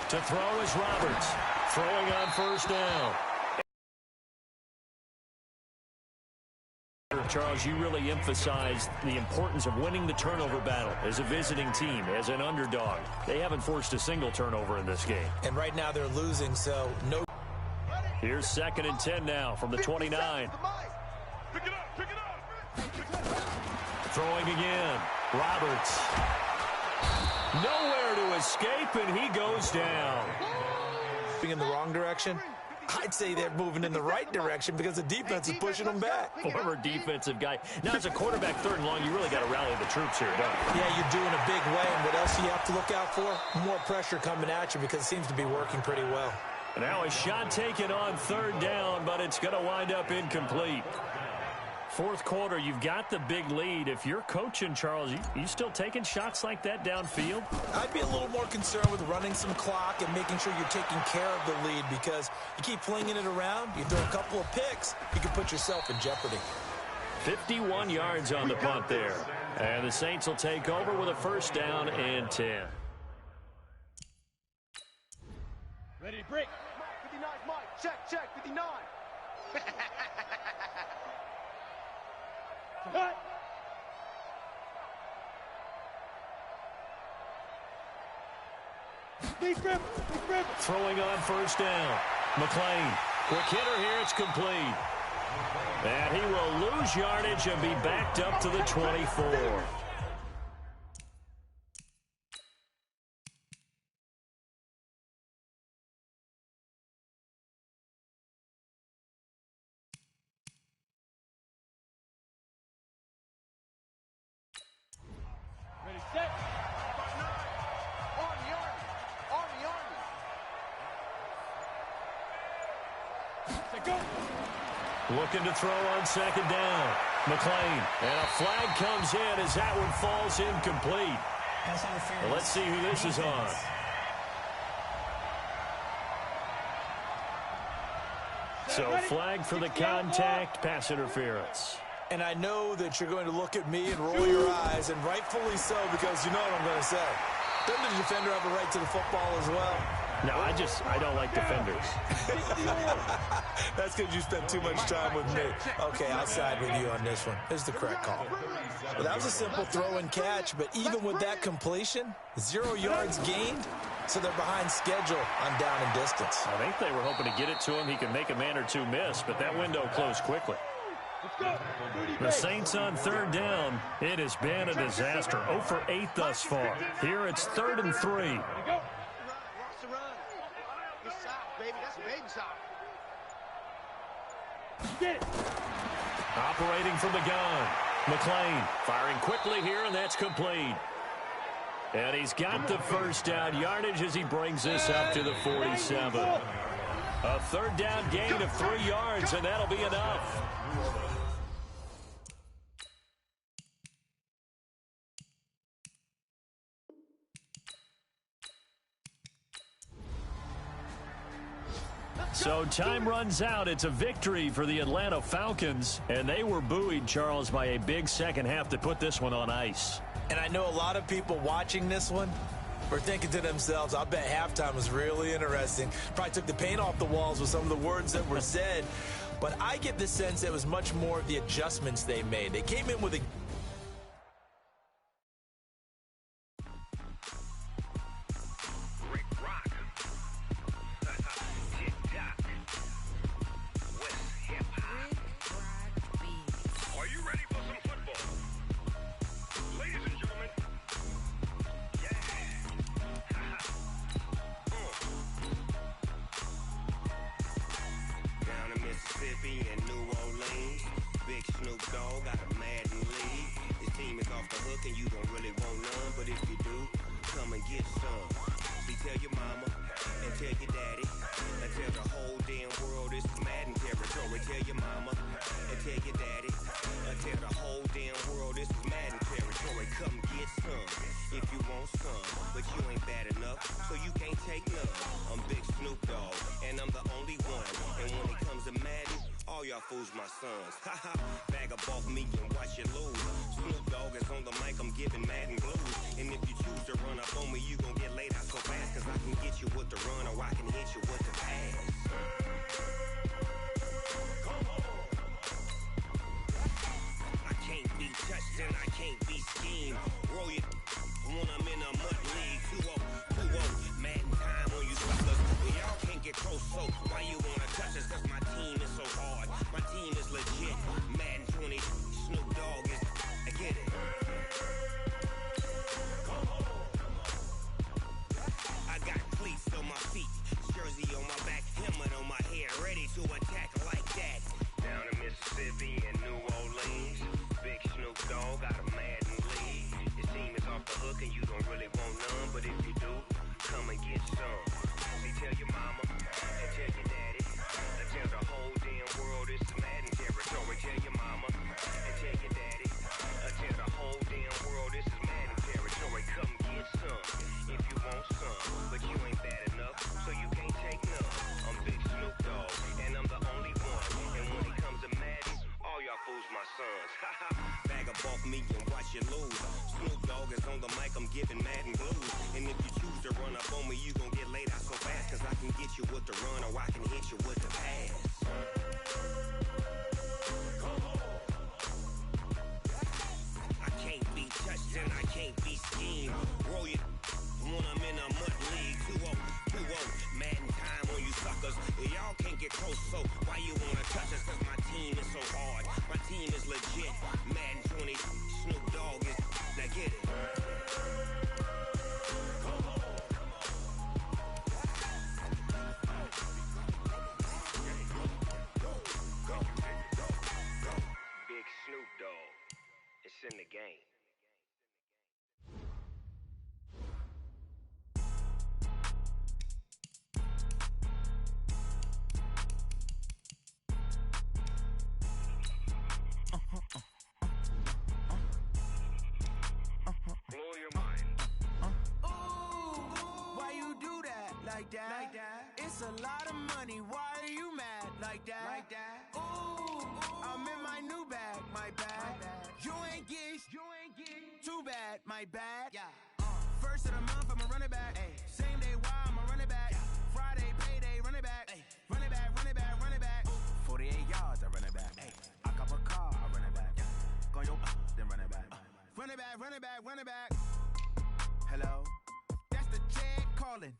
To throw is Roberts. Throwing on 1st down. Charles, you really emphasized the importance of winning the turnover battle as a visiting team, as an underdog. They haven't forced a single turnover in this game. And right now they're losing, so no. Here's 2nd and 10 now from the 29. Throwing again. Roberts. Nowhere to escape, and he goes down. In the wrong direction? I'd say they're moving in the right direction because the defense is pushing them back. Former defensive guy. Now, as a quarterback 3rd and long, you really got to rally the troops here, don't you? Yeah, you're doing a big way, and what else do you have to look out for? More pressure coming at you because it seems to be working pretty well. And now a shot taken on 3rd down, but it's going to wind up incomplete. 4th quarter, you've got the big lead. If you're coaching, Charles, you still taking shots like that downfield? I'd be a little more concerned with running some clock and making sure you're taking care of the lead because you keep flinging it around, you throw a couple of picks, you can put yourself in jeopardy. 51 yards on the punt there. And the Saints will take over with a 1st down and 10. Ready to break. 59, Mike. Check, 59. Cut. Deep grip. Throwing on 1st down. McLean. Quick hitter here. It's complete. And he will lose yardage and be backed up to the 24. Ready, set. Looking to throw on 2nd down. McLean. And a flag comes in as that one falls incomplete. Well, let's see who this is on. So flag for the contact, pass interference. And I know that you're going to look at me and roll your eyes, and rightfully so, because you know what I'm going to say. Doesn't the defender have a right to the football as well? No, I don't like defenders. That's because you spent too much time with me. Okay, I'll side with you on this one. This is the correct call. Well, that was a simple throw and catch, but even with that completion, 0 yards gained, so they're behind schedule on down and distance. I think they were hoping to get it to him. He could make a man or two miss, but that window closed quickly. The Saints on 3rd down. It has been a disaster. 0 for 8 thus far. Here it's 3rd and 3. Operating from the gun. McLean firing quickly here, and that's complete. And he's got the 1st down yardage as he brings this up to the 47. A 3rd down gain of 3 yards, and that'll be enough. So time runs out. It's a victory for the Atlanta Falcons, and they were buoyed, Charles, by a big second half to put this one on ice. And I know a lot of people watching this one were thinking to themselves, I bet halftime was really interesting. Probably took the paint off the walls with some of the words that were said. But I get the sense it was much more of the adjustments they made. They came in with a... And New Orleans, big Snoop Dogg got a Madden league. His team is off the hook and you don't really want none, but if you do, come and get some. See, tell your mama and tell your daddy and tell the whole damn world it's Madden territory. Tell your mama and tell your daddy and tell the whole damn world it's Madden territory. Come get some if you want some, but you ain't bad enough, so you can't take none. I'm Big Snoop Dogg and I'm the only one, and when it comes to Madden, all y'all fools my sons. Haha, bag up off me and watch you lose. Snoop Dogg is on the mic, I'm giving Madden blues. And if you choose to run up on me, you gon' get laid out so fast, cause I can get you with the run or I can hit you with the pass. I can't be touched and I can't be schemed. Roll you when I'm in a mud league. 2-0, Madden time on you suckers. Well, y'all can't get close, so why you wanna touch us? Cause my team is so hard. My team is legit. Madden 20, Snoop Dogg is... I get it. I got cleats on my feet, jersey on my back, helmet on my head, ready to attack like that. Down in Mississippi and New Orleans, big Snoop Dogg got a Madden league. His team is off the hook and you don't really want none, but if you do, come and get some. See, tell your mama and tell your daddy and tell the whole damn world it's Madden territory. Tell your mama and tell your daddy and tell the whole damn world this is Madden territory. Come get some if you want some, but you ain't bad enough, so you can't take none. I'm Big Snoop Dogg and I'm the only one, and when it comes to Madden, all y'all fools my sons. Haha, bag up off me and watch you lose. Snoop Dogg is on the mic, I'm giving Madden blues. And if you choose to run up on me, you gon' get laid out so fast, cause I can get you with the run or I can hit you with the pass. I can't be touched and I can't be schemed. Roll you when I'm in a mud league. 2-0, Madden time on you suckers. Y'all can't get close, so why you wanna touch us? Cause my team is so hard. My team is legit. Madden 20, Snoop Dogg is... Now get it. Big Snoop Dogg. It's in the game. Blow your mind. Ooh, why you do that like that? Like that? It's a lot of money. Why are you mad like that? Like that? Ooh, I'm in my new bag, my bag. You ain't get too bad, my bad. Yeah. First of the month, I'ma run it back. Ay. Same day, why I'ma run it back. Friday, payday, run it back. Ay. Run it back, run it back, run it back. 48 yards, I run it back. Ay. I cop a car, I run it back. Go yo, then run it back. Run it back, run it back, run it back. Hello? That's the jag calling.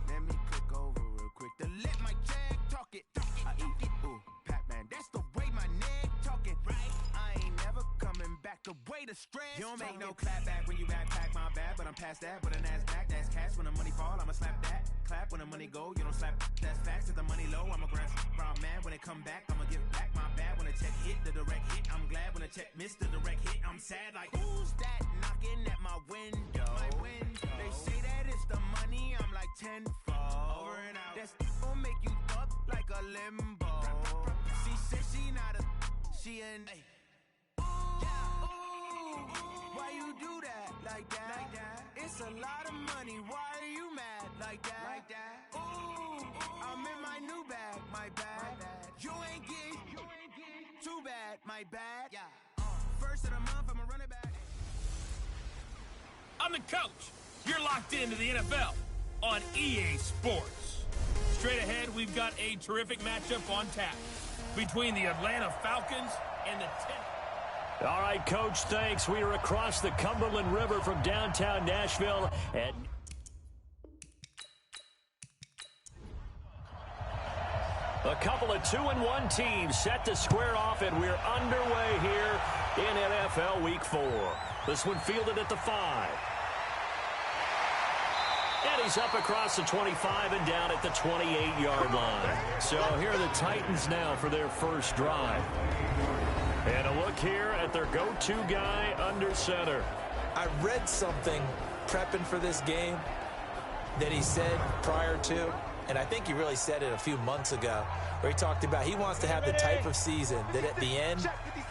Let me click over real quick to let my jag talk it. I eat it, ooh, Pac-Man. That's the way my neck talking. Right? I ain't never coming back. The way the stress. You don't make no clap back when you backpack my bad, but I'm past that. But an ass back, that's cash. When the money fall, I'ma slap that. Clap when the money go, you don't slap. That's facts. If the money low, I'ma grab brown man. When it come back, I'ma give back my bad. When the check hit, the direct hit. I'm glad when the check missed the direct hit. I'm sad like, who's that knocking at my window? My window. They say that it's the money, I'm like tenfold. Over and out. That's gon' make you up like a limbo. She said she not a, she an. Why you do that like that? Like that? It's a lot of money. Why are you mad like that? Like that? Ooh, I'm in my new bag, my bag. You ain't get too bad, my bad. Yeah. First of the month, I'ma run it back. I'm the coach. You're locked into the NFL on EA Sports. Straight ahead, we've got a terrific matchup on tap between the Atlanta Falcons and the All right, Coach, thanks. We are across the Cumberland River from downtown Nashville. And a couple of 2-1 teams set to square off, and we're underway here in NFL Week 4. This one fielded at the 5. And he's up across the 25 and down at the 28-yard line. So here are the Titans now for their first drive. And a look here at their go-to guy under center. I read something prepping for this game that he said prior to, and I think he really said it a few months ago, where he talked about he wants to have the type of season that at the end,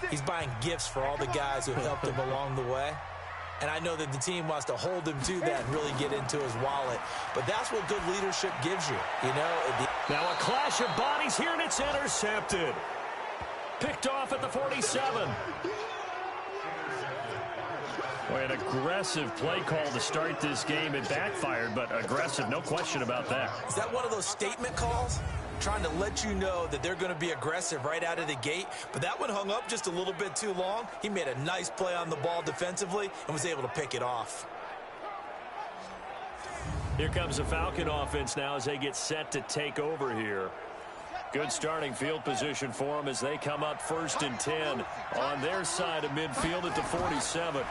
he's buying gifts for all the guys who have helped him along the way. And I know that the team wants to hold him to that and really get into his wallet. But that's what good leadership gives you, you know. Now a clash of bodies here, and it's intercepted. Picked off at the 47. Boy, an aggressive play call to start this game. It backfired, but aggressive, no question about that. Is that one of those statement calls? Trying to let you know that they're going to be aggressive right out of the gate. But that one hung up just a little bit too long. He made a nice play on the ball defensively and was able to pick it off. Here comes the Falcon offense now as they get set to take over here. Good starting field position for them as they come up 1st and 10 on their side of midfield at the 47.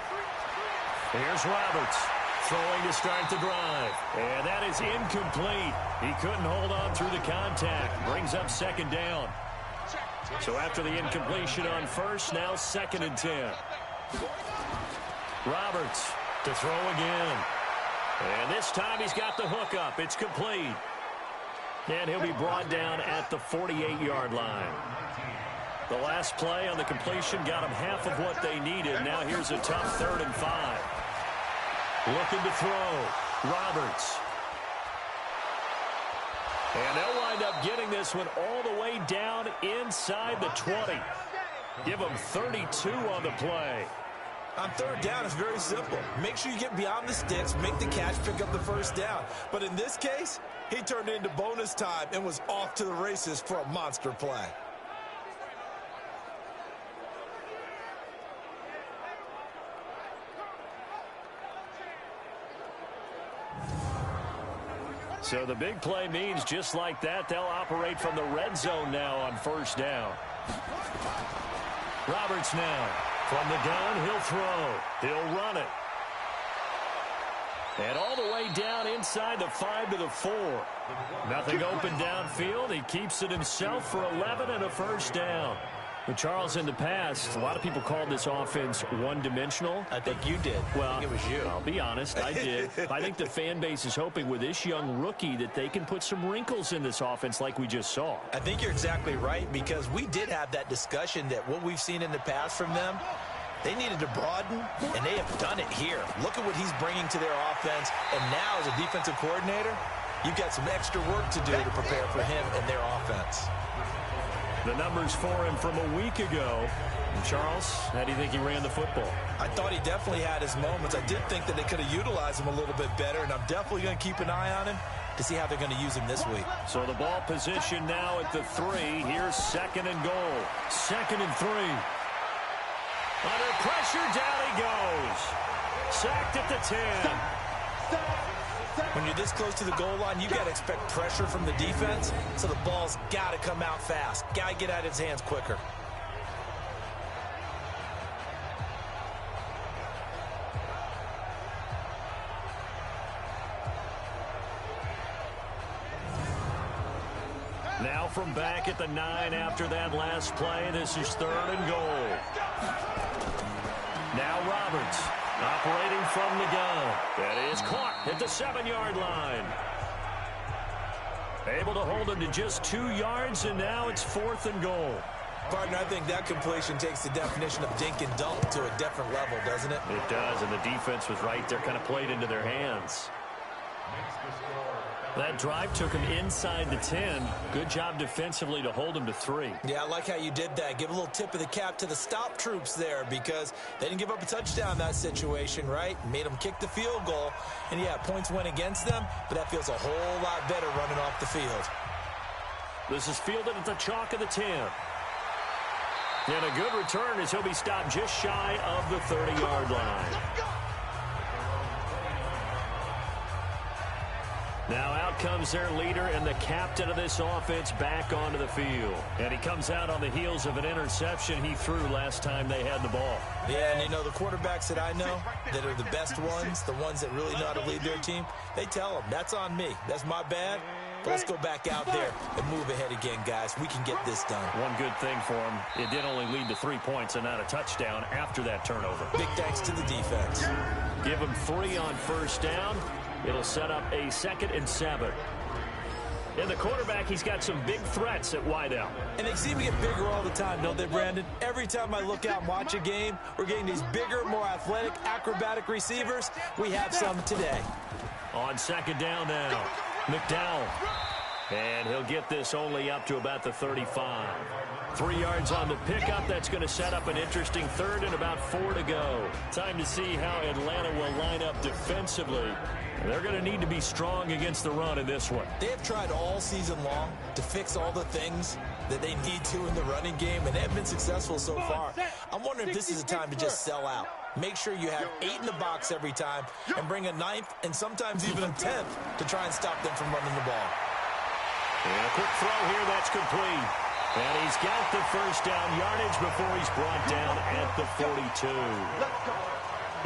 Here's Roberts throwing to start the drive. And that is incomplete. He couldn't hold on through the contact. Brings up 2nd down. So after the incompletion on 1st, now 2nd and 10. Roberts to throw again. And this time he's got the hook up. It's complete. And he'll be brought down at the 48-yard line. The last play on the completion got them half of what they needed. Now here's a tough 3rd and 5. Looking to throw. Roberts. And they'll wind up getting this one all the way down inside the 20. Give them 32 on the play. On 3rd down, it's very simple. Make sure you get beyond the sticks, make the catch, pick up the 1st down. But in this case, he turned into bonus time and was off to the races for a monster play. So the big play means just like that, they'll operate from the red zone now on 1st down. Roberts now. From the gun, he'll throw. He'll run it. And all the way down inside the 5 to the 4. Nothing open downfield. He keeps it himself for 11 and a 1st down. But Charles, in the past, a lot of people called this offense one-dimensional. I think you did. Well, I think it was you. I'll be honest, I did. I think the fan base is hoping with this young rookie that they can put some wrinkles in this offense like we just saw. I think you're exactly right, because we did have that discussion that what we've seen in the past from them, they needed to broaden, and they have done it here. Look at what he's bringing to their offense, and now as a defensive coordinator, you've got some extra work to do to prepare for him and their offense. The numbers for him from a week ago. And Charles, how do you think he ran the football? I thought he definitely had his moments. I did think that they could have utilized him a little bit better, and I'm definitely going to keep an eye on him to see how they're going to use him this week. So the ball position now at the 3. Here's 2nd and goal. 2nd and 3. Under pressure, down he goes. Sacked at the 10. When you're this close to the goal line, you got to expect pressure from the defense, so the ball's got to come out fast. Got to get out of his hands quicker. Now from back at the 9 after that last play, this is 3rd and goal. Now Roberts. Operating from the gun. That is caught at the 7-yard line. Able to hold him to just 2 yards, and now it's 4th and goal. Partner, I think that completion takes the definition of dink and dunk to a different level, doesn't it? It does, and the defense was right there, kind of played into their hands. That drive took him inside the 10. Good job defensively to hold him to 3. Yeah, I like how you did that. Give a little tip of the cap to the stop troops there because they didn't give up a touchdown in that situation, right? Made them kick the field goal. And, yeah, points went against them, but that feels a whole lot better running off the field. This is fielded at the chalk of the 10. And a good return as he'll be stopped just shy of the 30-yard line. Now out comes their leader and the captain of this offense back onto the field. And he comes out on the heels of an interception he threw last time they had the ball. Yeah, and you know, the quarterbacks that I know that are the best ones, the ones that really know how to lead their team, they tell them, that's on me. That's my bad. But let's go back out there and move ahead again, guys. We can get this done. One good thing for him, it did only lead to 3 points and not a touchdown after that turnover. Big thanks to the defense. Give him 3 on first down. It'll set up a 2nd and 7. And the quarterback, he's got some big threats at wideout. And they seem to get bigger all the time, don't they, Brandon? Every time I look out and watch a game, we're getting these bigger, more athletic, acrobatic receivers. We have some today. On 2nd down now, McDowell. And he'll get this only up to about the 35. 3 yards on the pickup. That's going to set up an interesting 3rd and about 4 to go. Time to see how Atlanta will line up defensively. They're going to need to be strong against the run in this one. They have tried all season long to fix all the things that they need to in the running game, and they have been successful so far. I'm wondering if this is a time to just sell out. Make sure you have 8 in the box every time and bring a 9th and sometimes even a 10th to try and stop them from running the ball. And a quick throw here, that's complete. And he's got the first down yardage before he's brought down at the 42.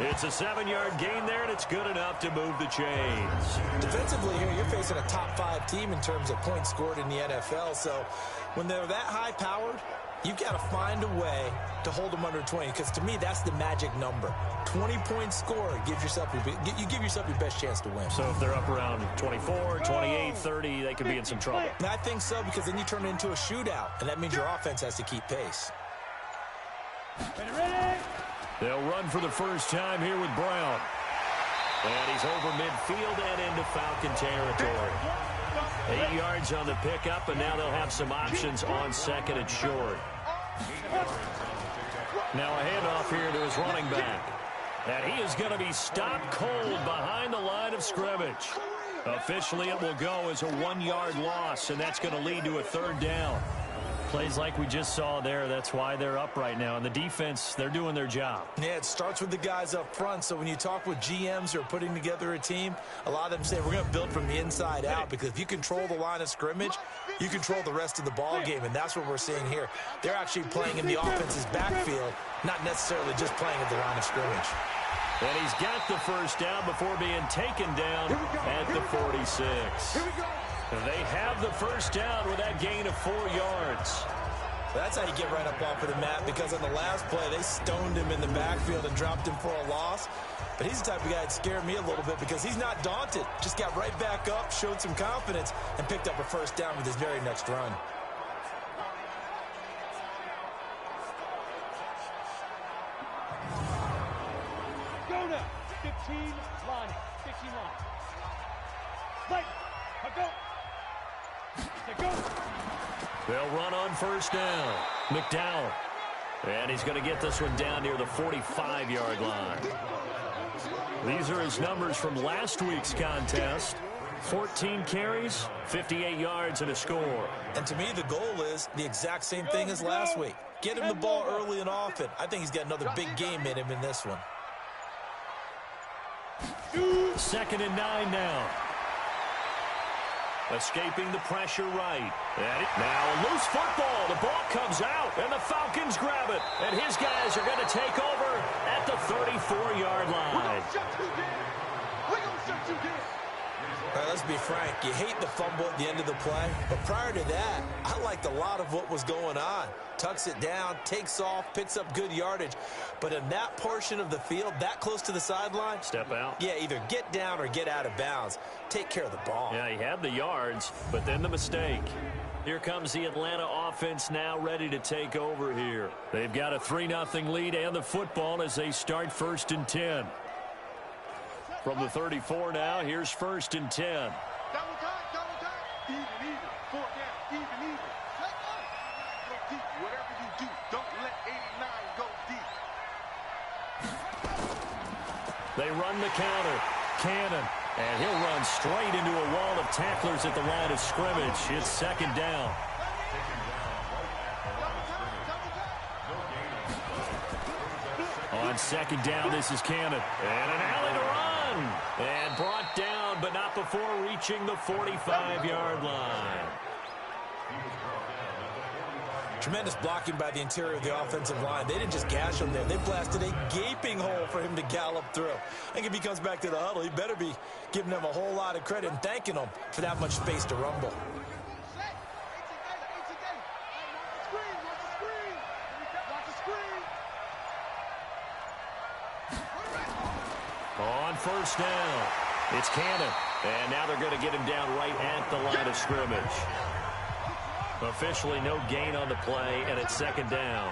It's a 7-yard gain there, and it's good enough to move the chains. Defensively here, you're facing a top 5 team in terms of points scored in the NFL. So when they're that high-powered, you've got to find a way to hold them under 20, because to me, that's the magic number. 20 points scored, you give yourself your best chance to win. So if they're up around 24, 28, 30, they could be in some trouble. And I think so, because then you turn it into a shootout, and that means your offense has to keep pace. They'll run for the first time here with Brown. And he's over midfield and into Falcon territory. 8 yards on the pickup, and now they'll have some options on 2nd and short. Now a handoff here to his running back. And he is going to be stopped cold behind the line of scrimmage. Officially, it will go as a 1-yard loss, and that's going to lead to a 3rd down. Plays like we just saw there, that's why they're up right now. And the defense, they're doing their job. Yeah, it starts with the guys up front. So when you talk with GMs who are putting together a team, a lot of them say we're going to build from the inside out, because if you control the line of scrimmage, you control the rest of the ball game, and that's what we're seeing here. They're actually playing in the offense's backfield, not necessarily just playing at the line of scrimmage. And he's got the first down before being taken down at the 46. They have the first down with that gain of 4 yards. That's how you get right up off of the mat, because on the last play, they stoned him in the backfield and dropped him for a loss. But he's the type of guy that scared me a little bit, because he's not daunted. Just got right back up, showed some confidence, and picked up a first down with his very next run. Go now. 15 line. 15 line. Play. Go. Go. They'll run on first down. McDowell. And he's going to get this one down near the 45-yard line. These are his numbers from last week's contest. 14 carries, 58 yards, and a score. And to me, the goal is the exact same thing as last week. Get him the ball early and often. I think he's got another big game in him in this one. 2nd and 9 now. Escaping the pressure right. And now a loose football. The ball comes out, and the Falcons grab it. And his guys are going to take over at the 34-yard line. All right, let's be frank. You hate the fumble at the end of the play. But prior to that, I liked a lot of what was going on. Tucks it down, takes off, picks up good yardage. But in that portion of the field, that close to the sideline, step out. Yeah, either get down or get out of bounds. Take care of the ball. Yeah, he had the yards, but then the mistake. Here comes the Atlanta offense now ready to take over here. They've got a 3-0 lead and the football as they start 1st and 10. From the 34 now, here's 1st and 10. Double time, double time. Even. 4 down, even. Let go. Go deep. Whatever you do, don't let 89 go deep. They run the counter. Cannon. And he'll run straight into a wall of tacklers at the line of scrimmage. It's 2nd down. On 2nd down, this is Cannon. And an alley to run. And brought down, but not before reaching the 45-yard line. Tremendous blocking by the interior of the offensive line. They didn't just gash him there. They blasted a gaping hole for him to gallop through. I think if he comes back to the huddle, he better be giving them a whole lot of credit and thanking them for that much space to rumble. On 1st down, it's Cannon. And now they're going to get him down right at the line of scrimmage. Officially no gain on the play, and it's 2nd down.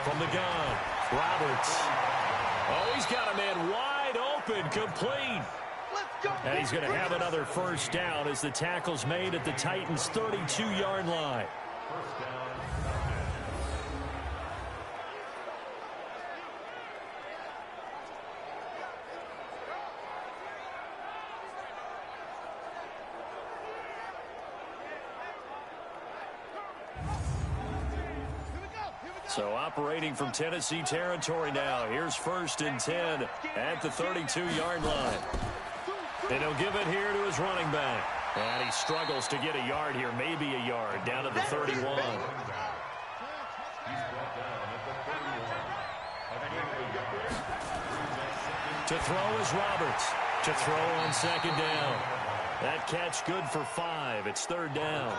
From the gun, Roberts. Oh, he's got a man wide open, complete. And he's going to have another 1st down as the tackle's made at the Titans' 32-yard line. So operating from Tennessee territory now. Here's 1st and 10 at the 32-yard line. And he'll give it here to his running back. And he struggles to get a yard here, maybe a yard, down to the 31. To throw is Roberts. To throw on 2nd down. That catch good for 5. It's 3rd down.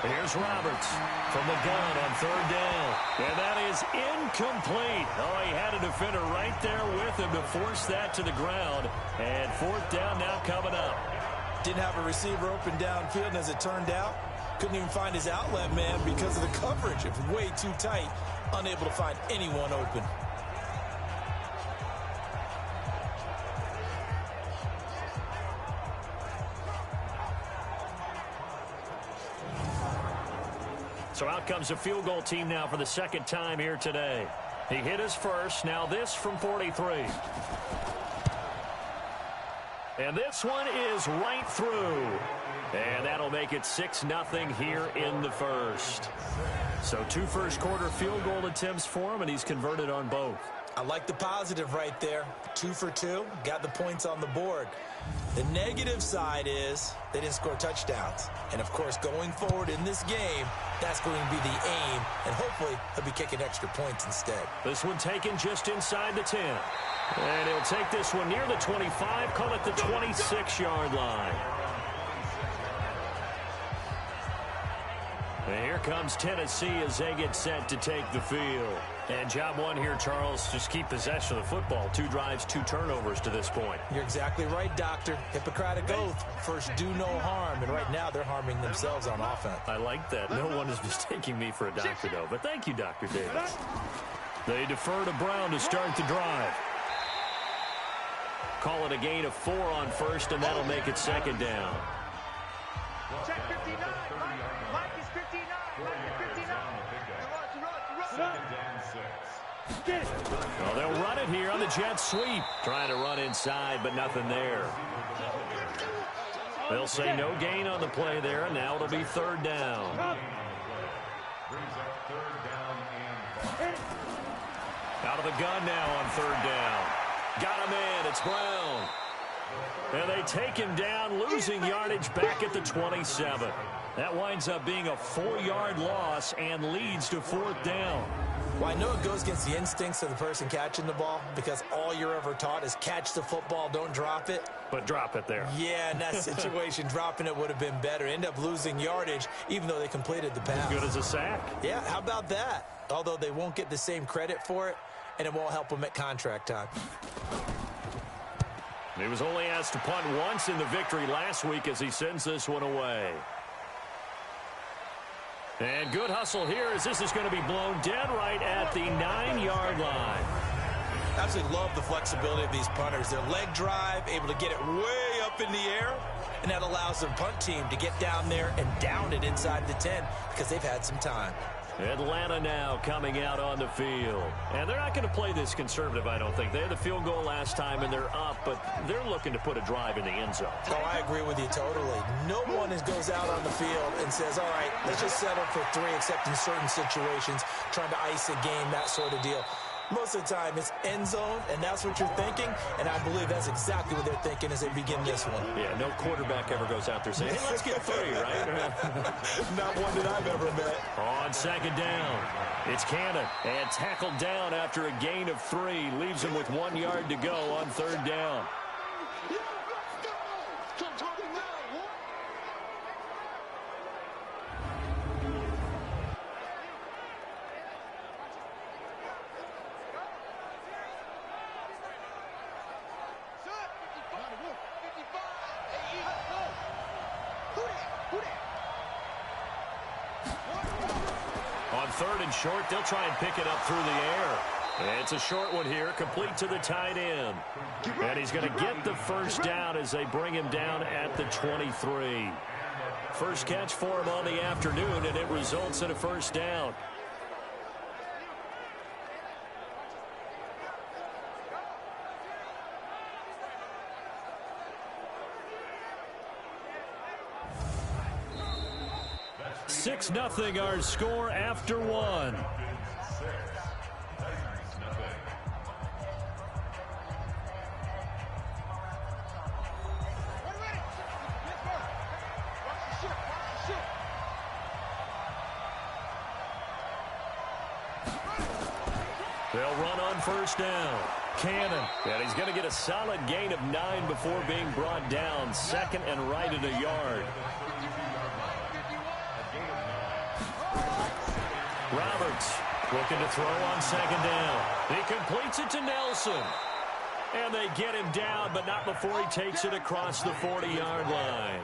Here's Roberts from the gun on 3rd down. And that is incomplete. Oh, he had a defender right there with him to force that to the ground. And 4th down now coming up. Didn't have a receiver open downfield, and as it turned out, couldn't even find his outlet man because of the coverage. It was way too tight, unable to find anyone open. So out comes a field goal team now for the 2nd time here today. He hit his first. Now this from 43. And this one is right through. And that'll make it 6-0 here in the 1st. So 2 first-quarter field goal attempts for him, and he's converted on both. I like the positive right there. 2 for 2. Got the points on the board. The negative side is they didn't score touchdowns. And, of course, going forward in this game, that's going to be the aim. And hopefully he'll be kicking extra points instead. This one taken just inside the 10. And he'll take this one near the 25, call it the 26-yard line. And here comes Tennessee as they get set to take the field. And job one here, Charles, just keep possession of the football. 2 drives, 2 turnovers to this point. You're exactly right, Doctor. Hippocratic oath. First, do no harm. And right now, they're harming themselves on offense. I like that. No one is mistaking me for a doctor, though. But thank you, Dr. Davis. They defer to Brown to start the drive. Call it a gain of 4 on 1st, and that'll make it 2nd down. Check 59. Mike is 59. Mike is 59. Run. Well, they'll run it here on the jet sweep. Trying to run inside, but nothing there. They'll say no gain on the play there, and now it'll be 3rd down. Out of the gun now on 3rd down. Got a man. It's Brown. And they take him down, losing yardage back at the 27. That winds up being a 4-yard loss and leads to 4th down. Well, I know it goes against the instincts of the person catching the ball because all you're ever taught is catch the football, don't drop it. But drop it there. Yeah, in that situation, dropping it would have been better. End up losing yardage, even though they completed the pass. As good as a sack. Yeah, how about that? Although they won't get the same credit for it, and it won't help them at contract time. He was only asked to punt once in the victory last week as he sends this one away. And good hustle here as this is going to be blown dead right at the 9-yard line. Absolutely love the flexibility of these punters. Their leg drive, able to get it way up in the air, and that allows the punt team to get down there and down it inside the 10 because they've had some time. Atlanta now coming out on the field. And they're not going to play this conservative, I don't think. They had the field goal last time, and they're up, but they're looking to put a drive in the end zone. Oh, I agree with you totally. No one goes out on the field and says, all right, let's just settle for 3, except in certain situations, trying to ice a game, that sort of deal. Most of the time, it's end zone, and that's what you're thinking, and I believe that's exactly what they're thinking as they begin this one. Yeah, no quarterback ever goes out there saying, hey, let's get 3, right? Not one that I've ever met. On second down, it's Cannon, and tackled down after a gain of 3, leaves him with 1 yard to go on third down. On third and short, they'll try and pick it up through the air. And it's a short one here, complete to the tight end. And he's going to get the first down as they bring him down at the 23. First catch for him on the afternoon, and it results in a first down. Six 0 our score after 1. They'll run on first down. Cannon, and he's going to get a solid gain of 9 before being brought down. Second and right at a yard. Roberts looking to throw on second down. He completes it to Nelson. And they get him down, but not before he takes it across the 40-yard line.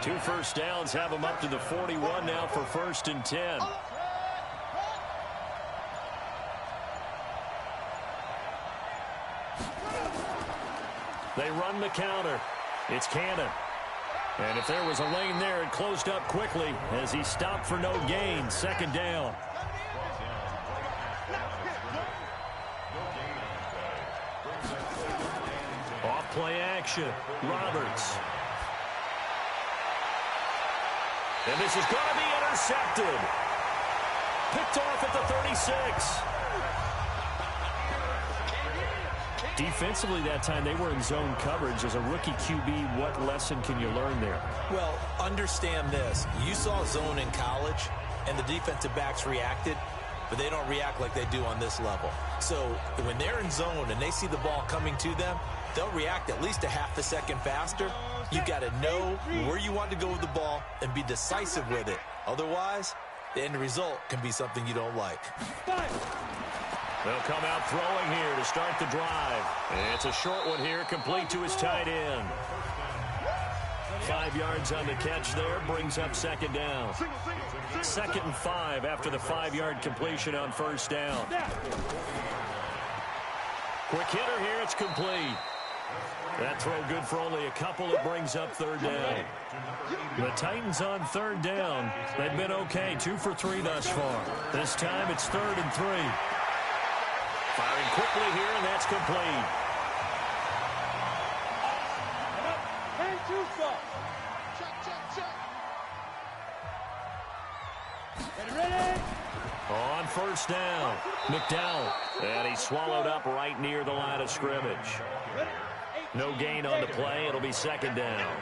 2 first downs have him up to the 41 now for first and 10. They run the counter. It's Cannon. And if there was a lane there, it closed up quickly as he stopped for no gain. Second down. Off play action. Roberts. And this is going to be intercepted. Picked off at the 36. Defensively that time, they were in zone coverage. As a rookie QB, what lesson can you learn there? Well, understand this. You saw zone in college, and the defensive backs reacted, but they don't react like they do on this level. So when they're in zone and they see the ball coming to them, they'll react at least a half a second faster. You've got to know where you want to go with the ball and be decisive with it. Otherwise, the end result can be something you don't like. They'll come out throwing here to start the drive. And it's a short one here, complete to his tight end. 5 yards on the catch there, brings up second down. 2nd and 5 after the 5-yard completion on first down. Quick hitter here, it's complete. That throw good for only a couple. It brings up third down. The Titans on third down. They've been okay, 2 for 3 thus far. This time it's 3rd and 3. Firing quickly here, and that's complete. On first down, McDowell. And he's swallowed up right near the line of scrimmage. No gain on the play. It'll be second down.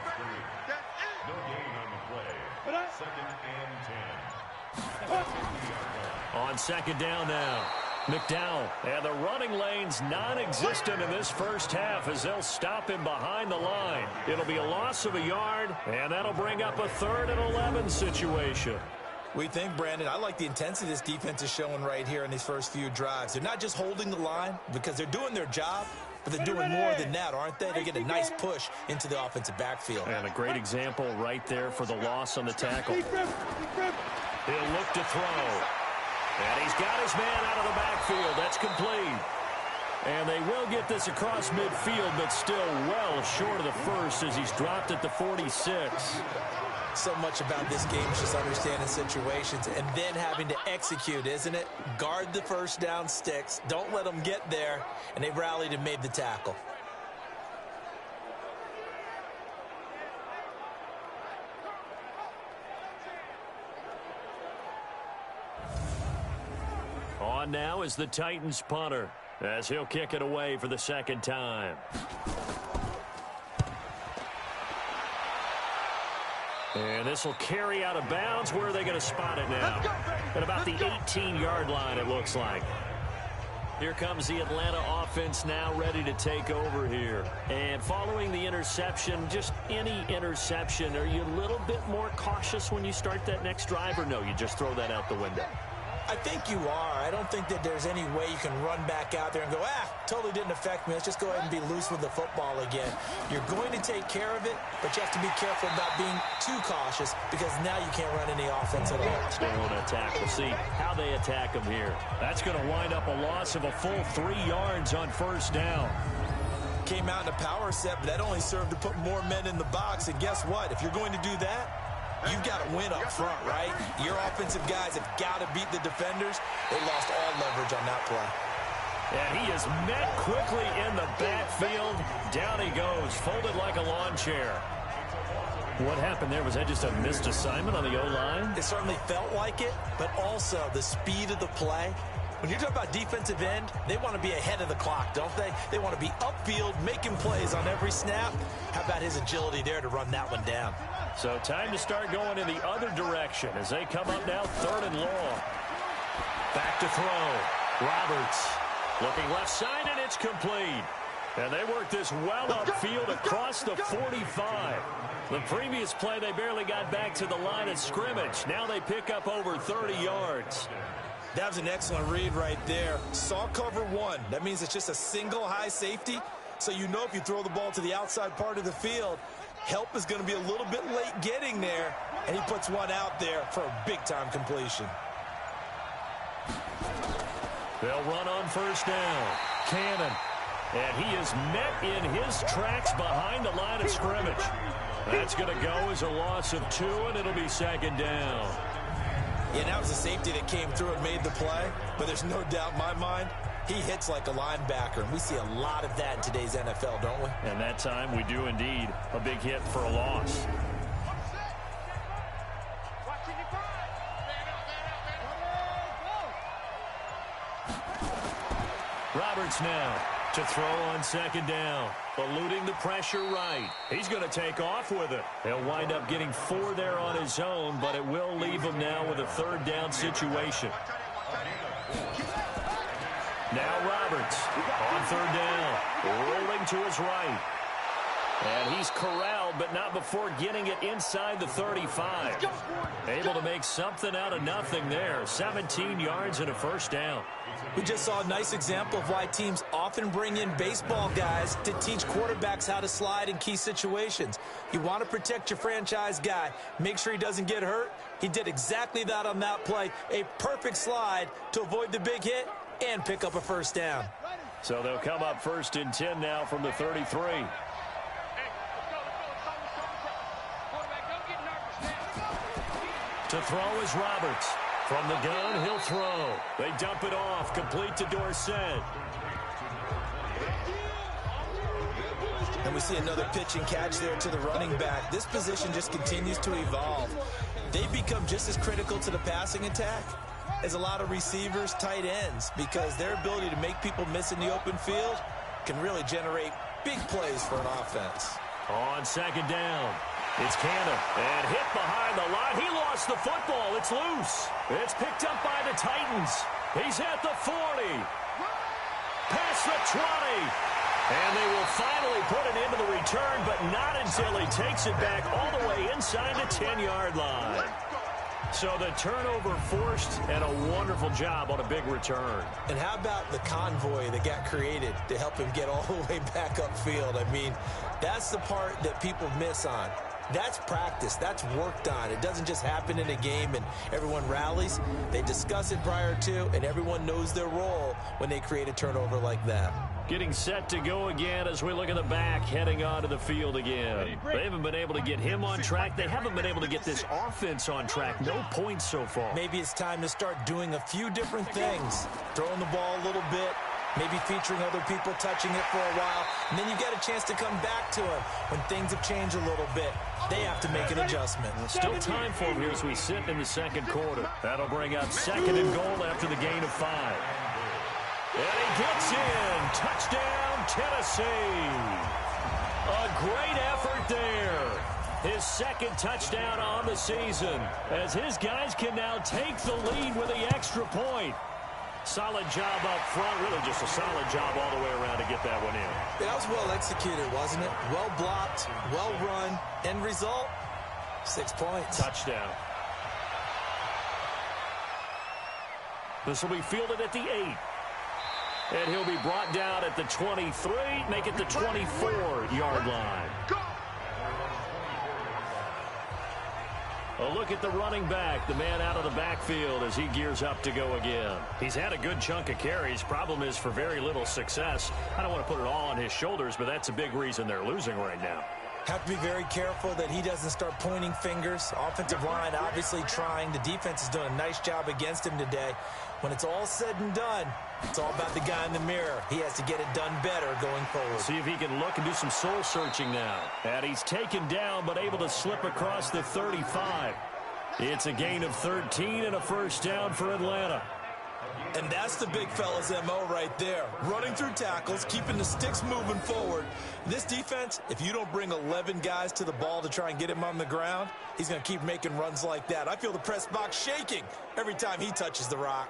No gain on the play. 2nd and 10. On second down now. McDowell, and the running lane's non-existent in this first half as they'll stop him behind the line. It'll be a loss of a yard, and that'll bring up a 3rd and 11 situation. We think, Brandon, I like the intensity this defense is showing right here in these first few drives. They're not just holding the line because they're doing their job, but they're doing more than that, aren't they? They're getting a nice push into the offensive backfield. And a great example right there for the loss on the tackle. He'll look to throw. And he's got his man out of the backfield. That's complete. And they will get this across midfield, but still well short of the first as he's dropped at the 46. So much about this game is just understanding situations and then having to execute, isn't it? Guard the first down sticks. Don't let them get there. And they rallied and made the tackle. On now is the Titans punter as he'll kick it away for the second time. And this will carry out of bounds. Where are they going to spot it now? At about the 18-yard line, it looks like. Here comes the Atlanta offense now ready to take over here. And following the interception, just any interception, are you a little bit more cautious when you start that next drive, or no, you just throw that out the window? I think you are. I don't think that there's any way you can run back out there and go, totally didn't affect me. Let's just go ahead and be loose with the football again. You're going to take care of it, but you have to be careful about being too cautious because now you can't run any offense at all. They want to attack. We'll see how they attack them here. That's going to wind up a loss of a full 3 yards on first down. Came out in a power set, but that only served to put more men in the box. And guess what? If you're going to do that, you've got to win up front, right? Your offensive guys have got to beat the defenders. They lost all leverage on that play. And he is met quickly in the backfield. Down he goes, folded like a lawn chair. What happened there? Was that just a missed assignment on the O-line? It certainly felt like it, but also the speed of the play. When you're talking about defensive end, they want to be ahead of the clock, don't they? They want to be upfield, making plays on every snap. How about his agility there to run that one down? So time to start going in the other direction as they come up now 3rd and long. Back to throw. Roberts looking left side, and it's complete. And they work this well upfield across the 45. The previous play, they barely got back to the line of scrimmage. Now they pick up over 30 yards. That was an excellent read right there. Saw cover 1. That means it's just a single high safety. So you know if you throw the ball to the outside part of the field, help is going to be a little bit late getting there, and he puts one out there for a big-time completion. They'll run on first down. Cannon. And he is met in his tracks behind the line of scrimmage. That's going to go as a loss of 2, and it'll be second down. Yeah, that was a safety that came through and made the play, but there's no doubt in my mind he hits like a linebacker, and we see a lot of that in today's NFL, don't we? And that time we do indeed. A big hit for a loss. Roberts now to throw on second down. Eluding the pressure right. He's going to take off with it. He'll wind up getting 4 there on his own, but it will leave him now with a 3rd down situation. Now Roberts on 3rd down. Rolling to his right. And he's corralled, but not before getting it inside the 35. Able to make something out of nothing there. 17 yards and a first down. We just saw a nice example of why teams often bring in baseball guys to teach quarterbacks how to slide in key situations. You want to protect your franchise guy. Make sure he doesn't get hurt. He did exactly that on that play. A perfect slide to avoid the big hit and pick up a first down. So they'll come up 1st and 10 now from the 33. To throw is Roberts. From the gun, he'll throw. They dump it off, complete to Dorsett. And we see another pitch and catch there to the running back. This position just continues to evolve. They become just as critical to the passing attack as a lot of receivers, tight ends, because their ability to make people miss in the open field can really generate big plays for an offense. On second down, it's Cannon, and hit behind the line. He lost the football. It's loose. It's picked up by the Titans. He's at the 40. Past the 20. And they will finally put it into the return, but not until he takes it back all the way inside the 10-yard line. So the turnover forced and a wonderful job on a big return. And how about the convoy that got created to help him get all the way back upfield? I mean, that's the part that people miss on. That's practice. That's worked on. It doesn't just happen in a game and everyone rallies. They discuss it prior to, and everyone knows their role when they create a turnover like that. Getting set to go again as we look at the back, heading onto the field again. They haven't been able to get him on track. They haven't been able to get this offense on track. No points so far. Maybe it's time to start doing a few different things. Throwing the ball a little bit, maybe featuring other people touching it for a while, and then you get a chance to come back to him when things have changed a little bit. They have to make an adjustment. Still time for him here as we sit in the second quarter. That'll bring up second and goal after the gain of 5. And he gets in. Touchdown, Tennessee. A great effort there. His second touchdown on the season as his guys can now take the lead with the extra point. Solid job up front. Really just a solid job all the way around to get that one in. That was well executed, wasn't it? Well blocked, well run. End result, 6 points. Touchdown. This will be fielded at the 8. And he'll be brought down at the 23, make it the 24-yard line. A look at the running back, the man out of the backfield as he gears up to go again. He's had a good chunk of carries. Problem is for very little success. I don't want to put it all on his shoulders, but that's a big reason they're losing right now. Have to be very careful that he doesn't start pointing fingers. Offensive line obviously trying. The defense is doing a nice job against him today. When it's all said and done, it's all about the guy in the mirror. He has to get it done better going forward. See if he can look and do some soul searching now. And he's taken down but able to slip across the 35. It's a gain of 13 and a first down for Atlanta. And that's the big fella's MO right there. Running through tackles, keeping the sticks moving forward. This defense, if you don't bring 11 guys to the ball to try and get him on the ground, he's going to keep making runs like that. I feel the press box shaking every time he touches the rock.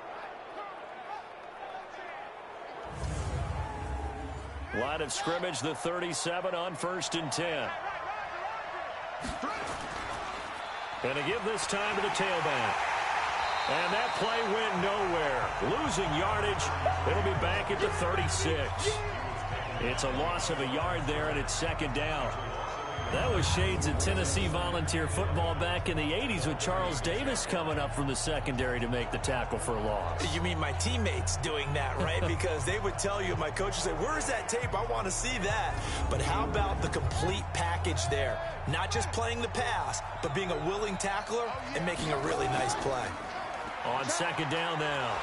Line of scrimmage, the 37 on 1st and 10. And to give this time to the tailback. And that play went nowhere. Losing yardage. It'll be back at the 36. It's a loss of a yard there, and it's second down. That was shades of Tennessee volunteer football back in the 80s with Charles Davis coming up from the secondary to make the tackle for a loss. You mean my teammates doing that, right? Because they would tell you, my coach would say, where's that tape? I want to see that. But how about the complete package there? Not just playing the pass, but being a willing tackler and making a really nice play. On second down now,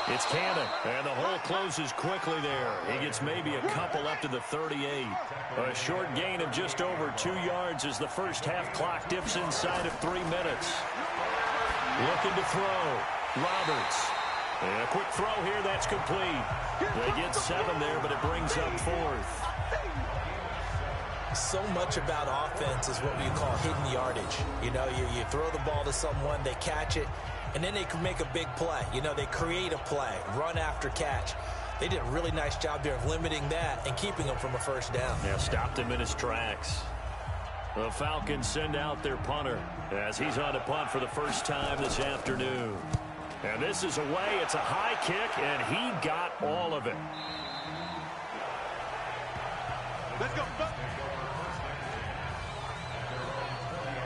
it's Cannon, and the hole closes quickly there. He gets maybe a couple up to the 38. A short gain of just over 2 yards as the first half clock dips inside of 3 minutes. Looking to throw. Roberts. And a quick throw here, that's complete. They get 7 there, but it brings up 4th. So much about offense is what we call hidden yardage. You know, you throw the ball to someone, they catch it, and then they can make a big play. You know, they create a play, run after catch. They did a really nice job there of limiting that and keeping him from a first down. Yeah, stopped him in his tracks. The Falcons send out their punter as he's on to punt for the first time this afternoon. And this is away. It's a high kick, and he got all of it. Let's go.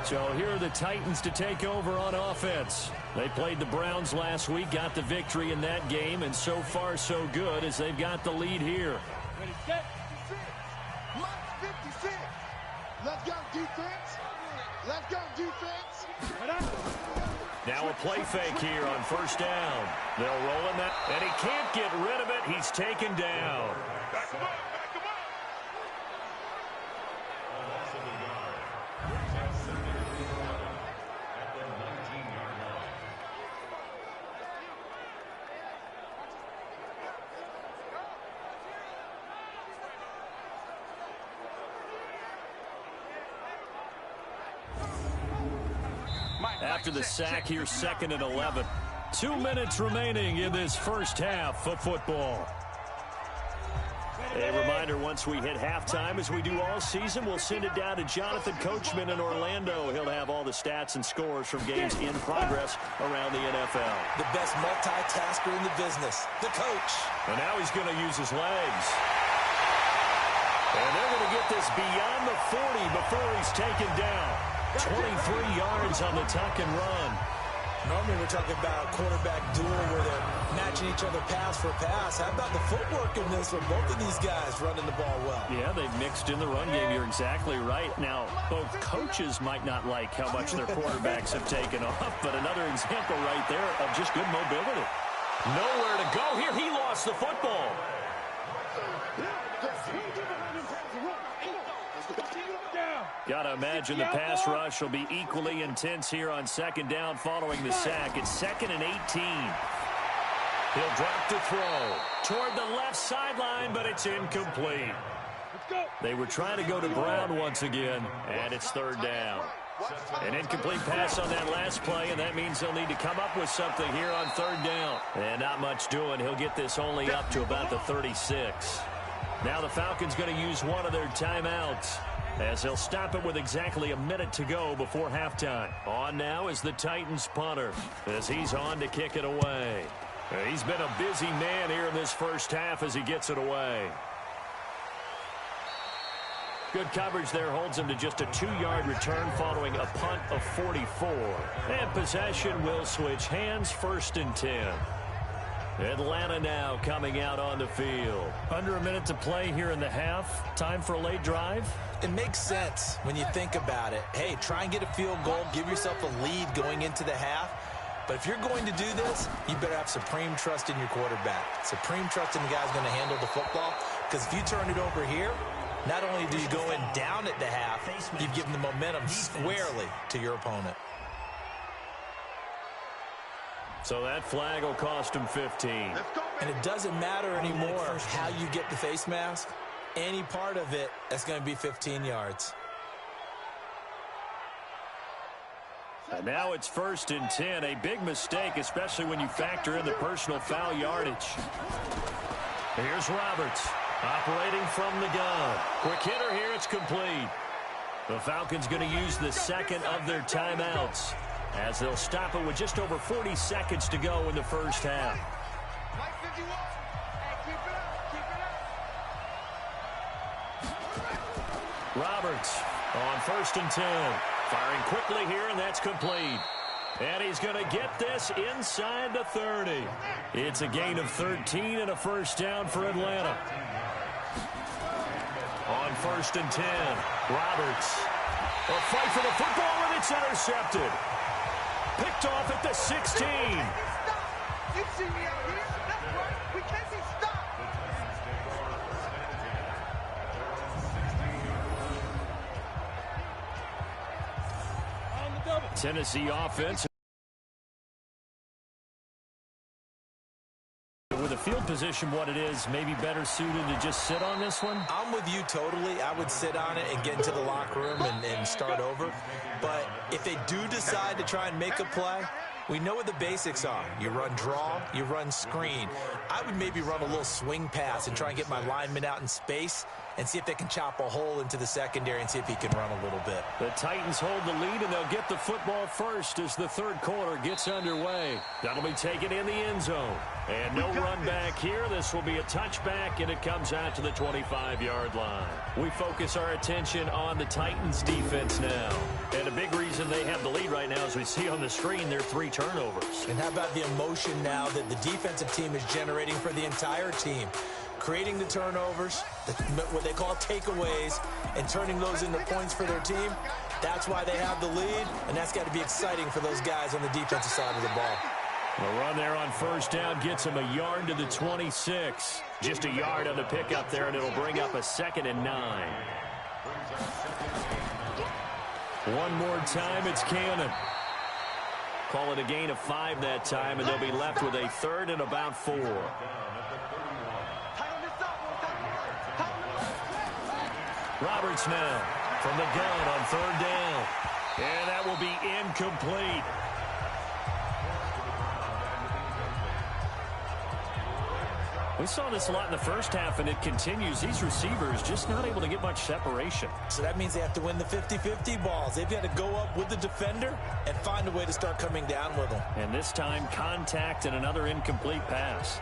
So here are the Titans to take over on offense. They played the Browns last week, got the victory in that game, and so far so good as they've got the lead here. Ready, set. 56. Let's go, defense. Let's go, defense. Now a play fake here on first down. They'll roll in that, and he can't get rid of it. He's taken down. Back him up. After the sack here, 2nd and 11. 2 minutes remaining in this first half of football. A reminder, once we hit halftime, as we do all season, we'll send it down to Jonathan Coachman in Orlando. He'll have all the stats and scores from games in progress around the NFL. The best multitasker in the business, the coach. And now he's going to use his legs. And they're going to get this beyond the 40 before he's taken down. 23 yards on the tuck and run. Normally we're talking about quarterback duel where they're matching each other pass for pass. How about the footwork in this with both of these guys running the ball well? Yeah, they've mixed in the run game. You're exactly right. Now, both coaches might not like how much their quarterbacks have taken off, but another example right there of just good mobility. Nowhere to go here. He lost the football. Got to imagine the pass rush will be equally intense here on second down following the sack. It's 2nd and 18. He'll drop to throw toward the left sideline, but it's incomplete. They were trying to go to Brown once again, and it's 3rd down. An incomplete pass on that last play, and that means they'll need to come up with something here on 3rd down. And not much doing. He'll get this only up to about the 36. Now the Falcons going to use one of their timeouts, as they'll stop it with exactly a minute to go before halftime. On now is the Titans punter, as he's on to kick it away. He's been a busy man here in this first half as he gets it away. Good coverage there holds him to just a 2-yard return following a punt of 44. And possession will switch hands, 1st and 10. Atlanta now coming out on the field. Under a minute to play here in the half. Time for a late drive. It makes sense when you think about it. Hey, try and get a field goal. Give yourself a lead going into the half. But if you're going to do this, you better have supreme trust in your quarterback. Supreme trust in the guy's going to handle the football. Because if you turn it over here, not only do you go in down at the half, you've given the momentum squarely to your opponent. So that flag will cost him 15. And it doesn't matter anymore how you get the face mask. Any part of it, that's going to be 15 yards. And now it's 1st and 10. A big mistake, especially when you factor in the personal foul yardage. Here's Roberts operating from the gun. Quick hitter here. It's complete. The Falcons going to use the 2nd of their timeouts, as they'll stop it with just over 40 seconds to go in the first half. Roberts on 1st and 10. Firing quickly here, and that's complete. And he's going to get this inside the 30. It's a gain of 13 and a 1st down for Atlanta. On 1st and 10, Roberts. A fight for the football, and it's intercepted. Picked off at the 16. You see me out here? That's right. We can't be stopped. Tennessee offense with a field position what it is, maybe better suited to just sit on this one. I'm with you totally. I would sit on it and get into the locker room and start over. But if they do decide to try and make a play, we know what the basics are. You run draw, you run screen. I would maybe run a little swing pass and try and get my lineman out in space and see if they can chop a hole into the secondary and see if he can run a little bit. The Titans hold the lead, and they'll get the football first as the 3rd quarter gets underway. That'll be taken in the end zone. And no run back here. This will be a touchback, and it comes out to the 25-yard line. We focus our attention on the Titans defense now. And a big reason they have the lead right now, as we see on the screen, their 3 turnovers. And how about the emotion now that the defensive team is generating for the entire team? Creating the turnovers, what they call takeaways, and turning those into points for their team. That's why they have the lead, and that's got to be exciting for those guys on the defensive side of the ball. The run there on 1st down gets him a yard to the 26. Just a yard on the pickup there, and it'll bring up a 2nd and 9. One more time, it's Cannon. Call it a gain of 5 that time, and they'll be left with a 3rd and about 4. Roberts now from the gun on 3rd down. And that will be incomplete. We saw this a lot in the first half, and it continues. These receivers just not able to get much separation. So that means they have to win the 50-50 balls. They've got to go up with the defender and find a way to start coming down with them. And this time, contact and another incomplete pass.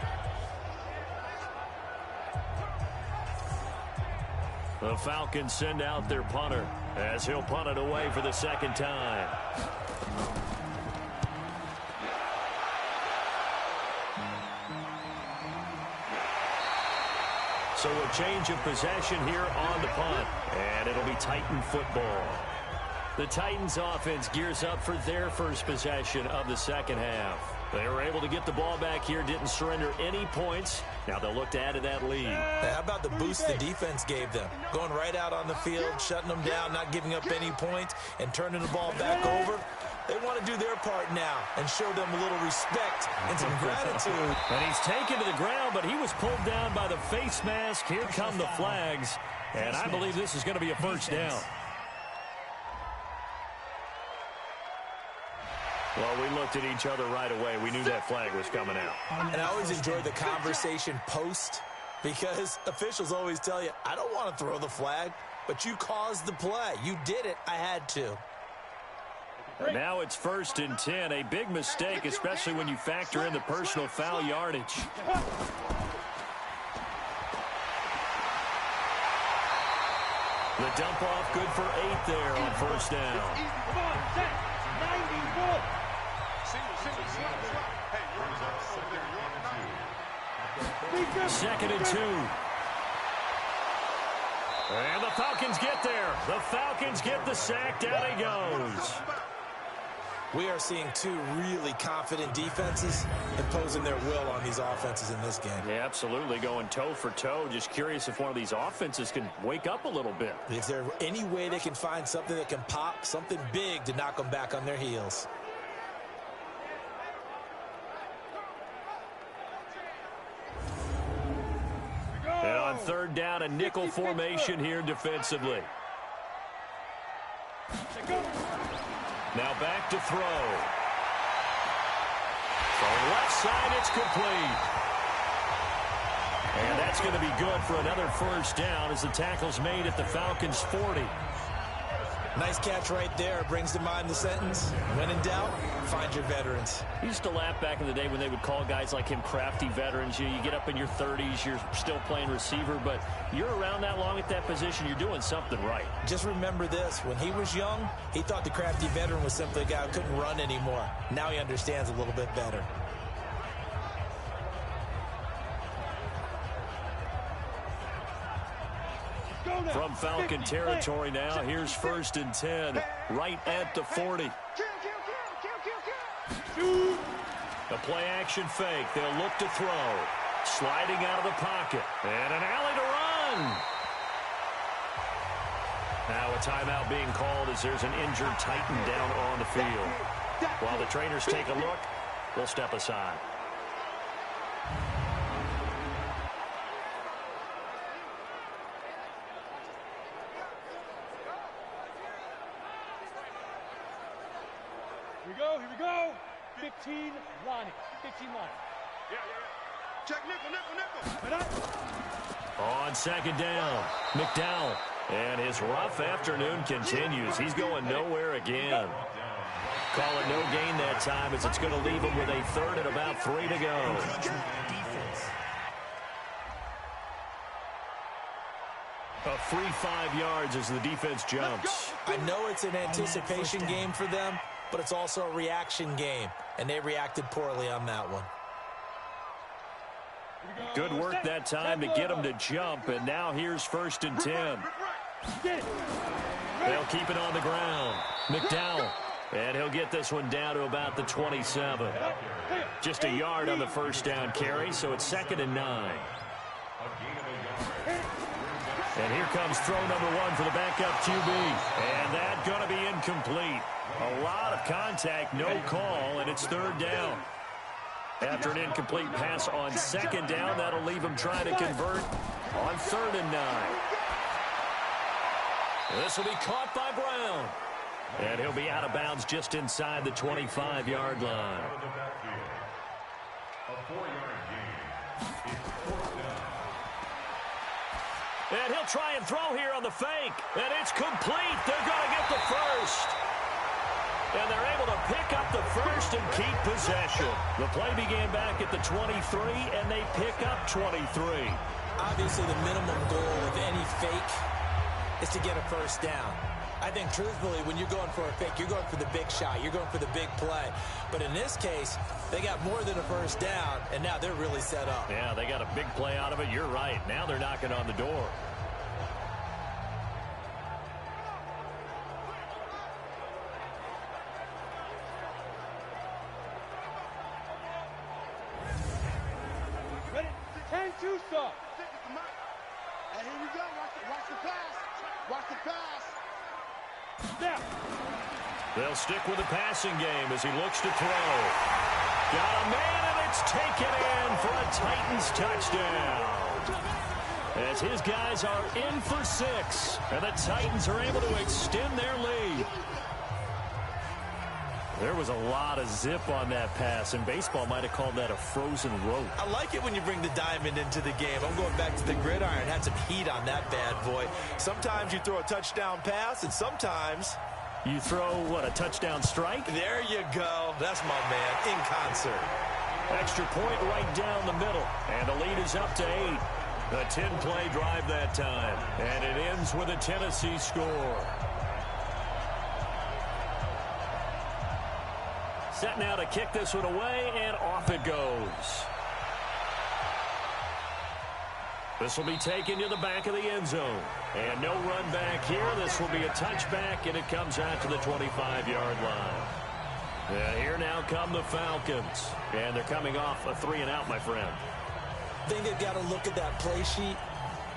The Falcons send out their punter as he'll punt it away for the second time. So a change of possession here on the punt, and it'll be Titan football. The Titans offense gears up for their first possession of the second half. They were able to get the ball back here, didn't surrender any points. Now they'll look to add to that lead. How about the boost the defense gave them? Going right out on the field, shutting them down, not giving up any points, and turning the ball back over. They want to do their part now and show them a little respect and some gratitude. And he's taken to the ground, but he was pulled down by the face mask. Here come the flags, and I believe this is going to be a first down. Well, we looked at each other right away. We knew that flag was coming out. And I always enjoy the conversation post because officials always tell you, I don't want to throw the flag, but you caused the play. You did it. I had to. And now it's 1st and 10. A big mistake, especially when you factor in the personal foul yardage. The dump off good for 8 there on first down. Come on, set. 94. Second and 2. And the Falcons get there. The Falcons get the sack. Down he goes. We are seeing two really confident defenses imposing their will on these offenses in this game. Yeah, absolutely. Going toe for toe. Just curious if one of these offenses can wake up a little bit. Is there any way they can find something that can pop, something big to knock them back on their heels? And on third down, a nickel formation here defensively. Now back to throw. From left side, it's complete. And that's going to be good for another first down as the tackle's made at the Falcons' 40. Nice catch right there. Brings to mind the sentence, when in doubt, find your veterans. I used to laugh back in the day when they would call guys like him crafty veterans. You get up in your 30s, you're still playing receiver, but you're around that long at that position, you're doing something right. Just remember this. When he was young, he thought the crafty veteran was simply a guy who couldn't run anymore. Now he understands a little bit better. From Falcon territory now, here's 1st and 10, right at the 40. A play-action fake. They'll look to throw. Sliding out of the pocket. And an alley to run. Now a timeout being called as there's an injured Titan down on the field. While the trainers take a look, we'll step aside. Here we go. 15 line. 15 line. Yeah. Check nickel. On second down, McDowell. And his rough afternoon continues. He's going nowhere again. Call it no gain that time as it's going to leave him with a third and about 3 to go. A free 5 yards as the defense jumps. I know it's an anticipation game for them, but it's also a reaction game, and they reacted poorly on that one. Good work that time to get him to jump, and now here's 1st and 10. They'll keep it on the ground. McDowell, and he'll get this one down to about the 27. Just a yard on the first down carry, so it's 2nd and 9. And here comes throw number 1 for the backup QB. And that's going to be incomplete. A lot of contact, no call, and it's 3rd down. After an incomplete pass on 2nd down, that'll leave him trying to convert on 3rd and 9. This will be caught by Brown. And he'll be out of bounds just inside the 25-yard line. A 4-yard gain. And he'll try and throw here on the fake. And it's complete. They're going to get the first. And they're able to pick up the first and keep possession. The play began back at the 23, and they pick up 23. Obviously, the minimum goal of any fake is to get a first down. I think, truthfully, when you're going for a fake, you're going for the big shot. You're going for the big play. But in this case, they got more than a first down, and now they're really set up. Yeah, they got a big play out of it. You're right. Now they're knocking on the door. Ready? 10-2 stop. And here we go. Watch the pass. Watch the pass. Snap. They'll stick with the passing game as he looks to throw. Got a man, and it's taken in for a Titans touchdown. As his guys are in for 6, and the Titans are able to extend their lead. There was a lot of zip on that pass, and baseball might have called that a frozen rope. I like it when you bring the diamond into the game. I'm going back to the gridiron. Had some heat on that bad boy. Sometimes you throw a touchdown pass, and sometimes you throw, what, a touchdown strike? There you go. That's my man, in concert. Extra point right down the middle, and the lead is up to 8. A 10-play drive that time, and it ends with a Tennessee score. Set now to kick this one away, and off it goes. This will be taken to the back of the end zone. And no run back here. This will be a touchback, and it comes out to the 25-yard line. And here now come the Falcons. And they're coming off a 3-and-out, my friend. I think they've got to look at that play sheet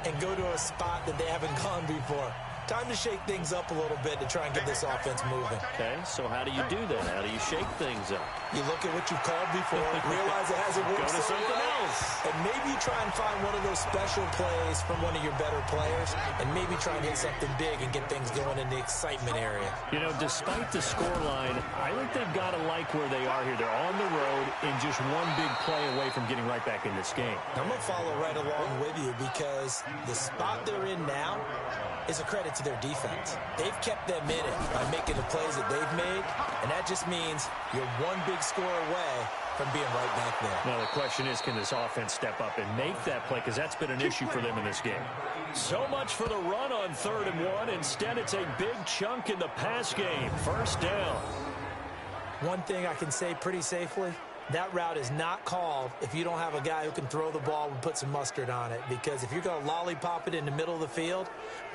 and go to a spot that they haven't gone before. Time to shake things up a little bit to try and get this offense moving. Okay, so how do you do that? How do you shake things up? You look at what you've called before, realize it hasn't worked. Go to something else. And maybe you try and find one of those special plays from one of your better players, and maybe try and hit something big and get things going in the excitement area. You know, despite the scoreline, I think they've got to like where they are here. They're on the road and just one big play away from getting right back in this game. I'm going to follow right along with you because the spot they're in now is a credit to their defense. They've kept them in it by making the plays that they've made, and that just means you're one big score away from being right back there. Now, the question is, can this offense step up and make that play? Because that's been an issue for them in this game. So much for the run on 3rd and 1. Instead, it's a big chunk in the pass game. First down. One thing I can say pretty safely, that route is not called if you don't have a guy who can throw the ball and put some mustard on it. Because if you're going to lollipop it in the middle of the field,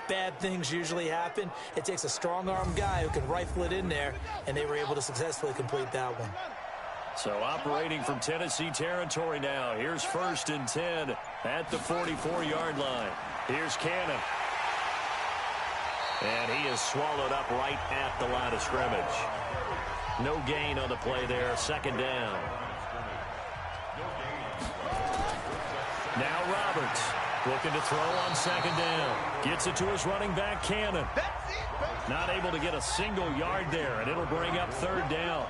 bad things usually happen. It takes a strong-arm guy who can rifle it in there, and they were able to successfully complete that one. So operating from Tennessee territory now. Here's 1st and 10 at the 44-yard line. Here's Cannon. And he is swallowed up right at the line of scrimmage. No gain on the play there. 2nd down. Now Roberts looking to throw on 2nd down. Gets it to his running back, Cannon. Not able to get a single yard there, and it'll bring up 3rd down.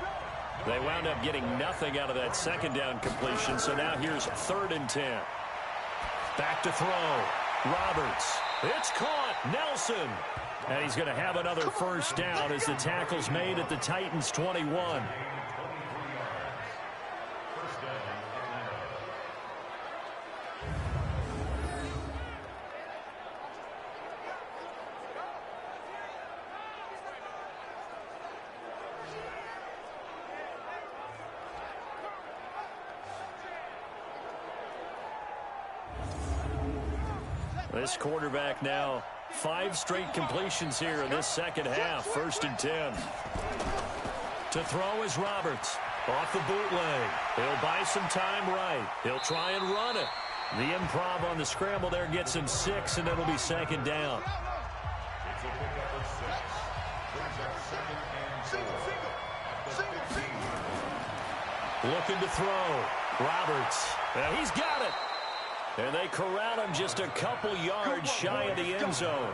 They wound up getting nothing out of that 2nd down completion, so now here's 3rd and 10. Back to throw. Roberts. It's caught. Nelson. And he's going to have another first down as the tackle's made at the Titans' 21. This quarterback now 5 straight completions here in this 2nd half. 1st and 10. To throw is Roberts. Off the bootleg. He'll buy some time right. He'll try and run it. The improv on the scramble there gets him 6, and it'll be 2nd down. Looking to throw. Roberts. He's got it. And they corral him just a couple yards shy of the end zone.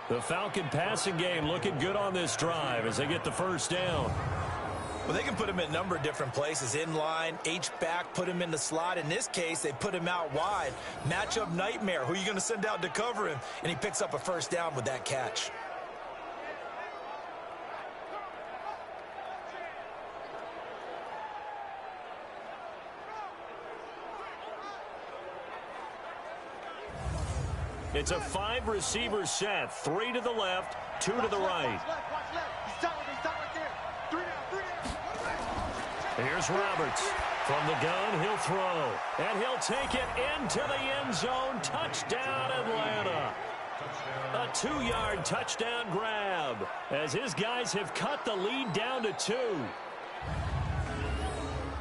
The Falcon passing game looking good on this drive as they get the first down. Well, they can put him in a number of different places. In line, H-back, put him in the slot. In this case, they put him out wide. Matchup nightmare. Who are you going to send out to cover him? And he picks up a first down with that catch. It's a 5-receiver set. 3 to the left, 2 to the right. Here's Roberts. From the gun, he'll throw. And he'll take it into the end zone. Touchdown, Atlanta. A 2-yard touchdown grab as his guys have cut the lead down to 2.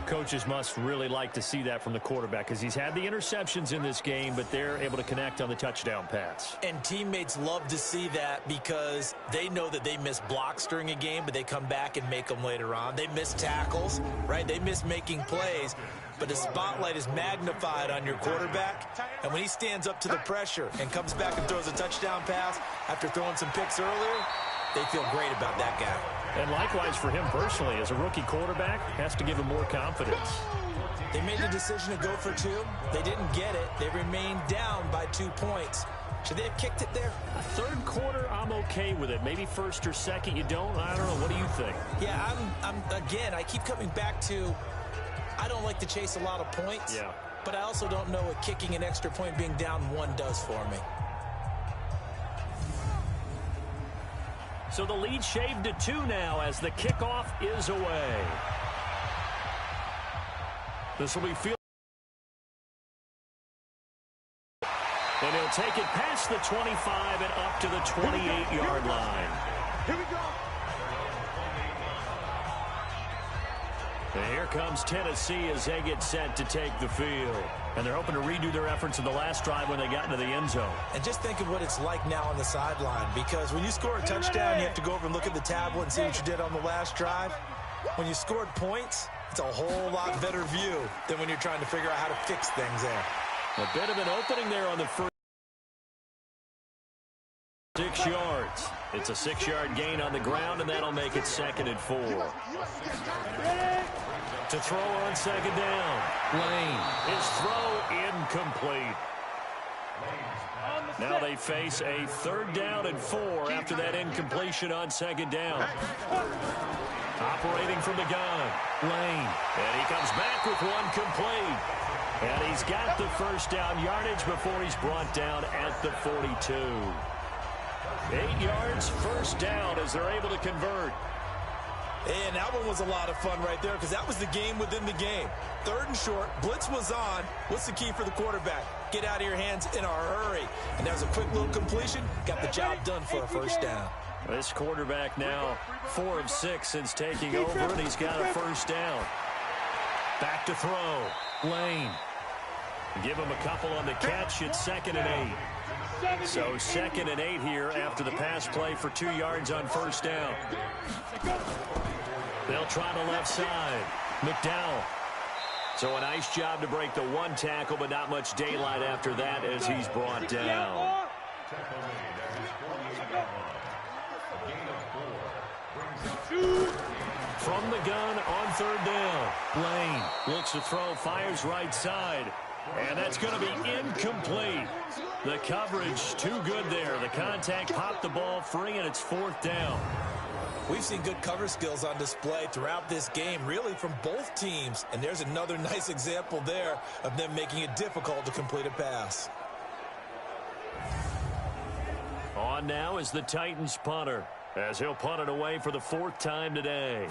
Coaches must really like to see that from the quarterback because he's had the interceptions in this game, but they're able to connect on the touchdown pass. And teammates love to see that because they know that they miss blocks during a game, but they come back and make them later on. They miss tackles, right? They miss making plays, but the spotlight is magnified on your quarterback. And when he stands up to the pressure and comes back and throws a touchdown pass after throwing some picks earlier, they feel great about that guy. And likewise for him personally, as a rookie quarterback, has to give him more confidence. They made the decision to go for 2. They didn't get it. They remained down by 2 points. Should they have kicked it there? Third quarter, I'm okay with it. Maybe first or second, you don't. I don't know. What do you think? Yeah, again, I keep coming back to I don't like to chase a lot of points. Yeah. But I also don't know what kicking an extra point being down 1 does for me. So the lead shaved to 2 now as the kickoff is away. This will be field. And he'll take it past the 25 and up to the 28-yard line. Here we go. And here comes Tennessee as they get set to take the field. And they're hoping to redo their efforts in the last drive when they got into the end zone. And just think of what it's like now on the sideline, because when you score a touchdown, you have to go over and look at the tablet and see what you did on the last drive. When you scored points, it's a whole lot better view than when you're trying to figure out how to fix things there. A bit of an opening there on the first 6 yards. It's a 6-yard gain on the ground, and that'll make it 2nd and 4. To throw on 2nd down. Lane. His throw incomplete. Now they face a 3rd down and 4 after that incompletion on 2nd down. Operating from the gun. Lane. And he comes back with 1 complete. And he's got the first down yardage before he's brought down at the 42. 8 yards, first down as they're able to convert. And that one was a lot of fun right there because that was the game within the game. 3rd and short, blitz was on. What's the key for the quarterback? Get out of your hands in a hurry. And that was a quick little completion. Got the job done for a first down. This quarterback now 4 of 6 since taking over, and he's got a first down. Back to throw. Lane. Give him a couple on the catch. It's 2nd and 8. So 2nd and 8 here after the pass play for 2 yards on first down. They'll try the left side. McDowell. So a nice job to break the 1 tackle, but not much daylight after that as he's brought down. From the gun on 3rd down. Lane looks to throw, fires right side. And that's going to be incomplete. The coverage too good there. The contact popped the ball free, and it's 4th down. We've seen good cover skills on display throughout this game, really from both teams. And there's another nice example there of them making it difficult to complete a pass. On now is the Titans punter, as he'll punt it away for the 4th time today.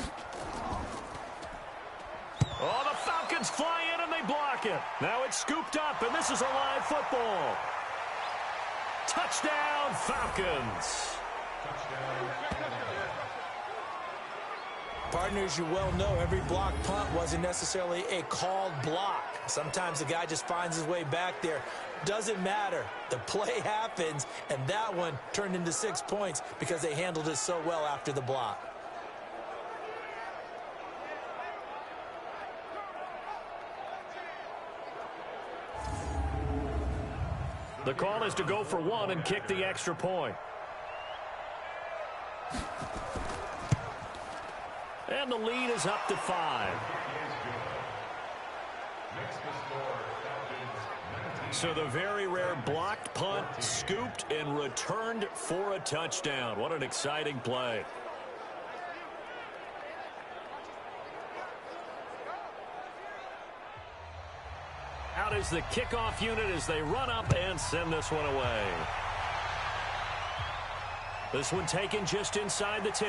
Oh, the Falcons fly in and they block it. Now it's scooped up, and this is a live football. Touchdown, Falcons. Partners, you well know every block punt wasn't necessarily a called block. Sometimes the guy just finds his way back there. Doesn't matter. The play happens, and that one turned into 6 points because they handled it so well after the block. The call is to go for 1 and kick the extra point. And the lead is up to 5. So the very rare blocked punt, scooped, and returned for a touchdown. What an exciting play. Out is the kickoff unit as they run up and send this one away. This one taken just inside the 10.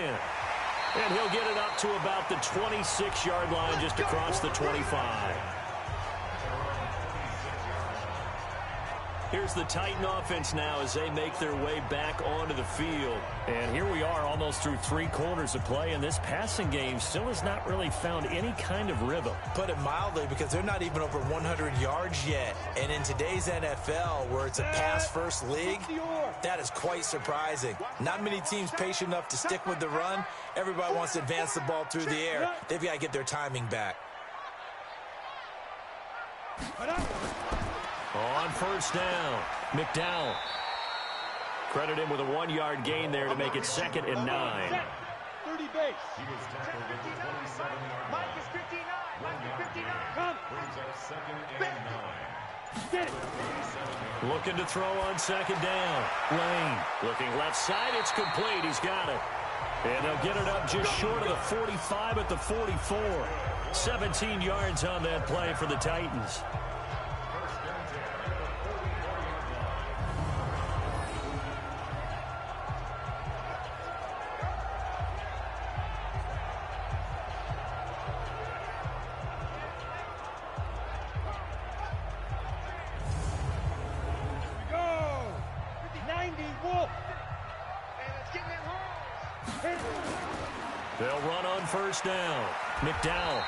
And he'll get it up to about the 26-yard line, just across the 25. Here's the Titan offense now as they make their way back onto the field. And here we are almost through 3 quarters of play, and this passing game still has not really found any kind of rhythm. Put it mildly, because they're not even over 100 yards yet. And in today's NFL, where it's a pass-first league, that is quite surprising. Not many teams patient enough to stick with the run. Everybody wants to advance the ball through the air. They've got to get their timing back. On first down, McDowell. Credit him with a 1-yard gain there to make it 2nd and 9. 30 base. He was tackled at the 27-yard line. Mike is 59. Mike is 59. Come. Brings up 2nd and 9. Get it. Looking to throw on 2nd down. Lane looking left side. It's complete. He's got it. And they'll get it up just short of the 45 at the 44. 17 yards on that play for the Titans. They'll run on first down. McDowell.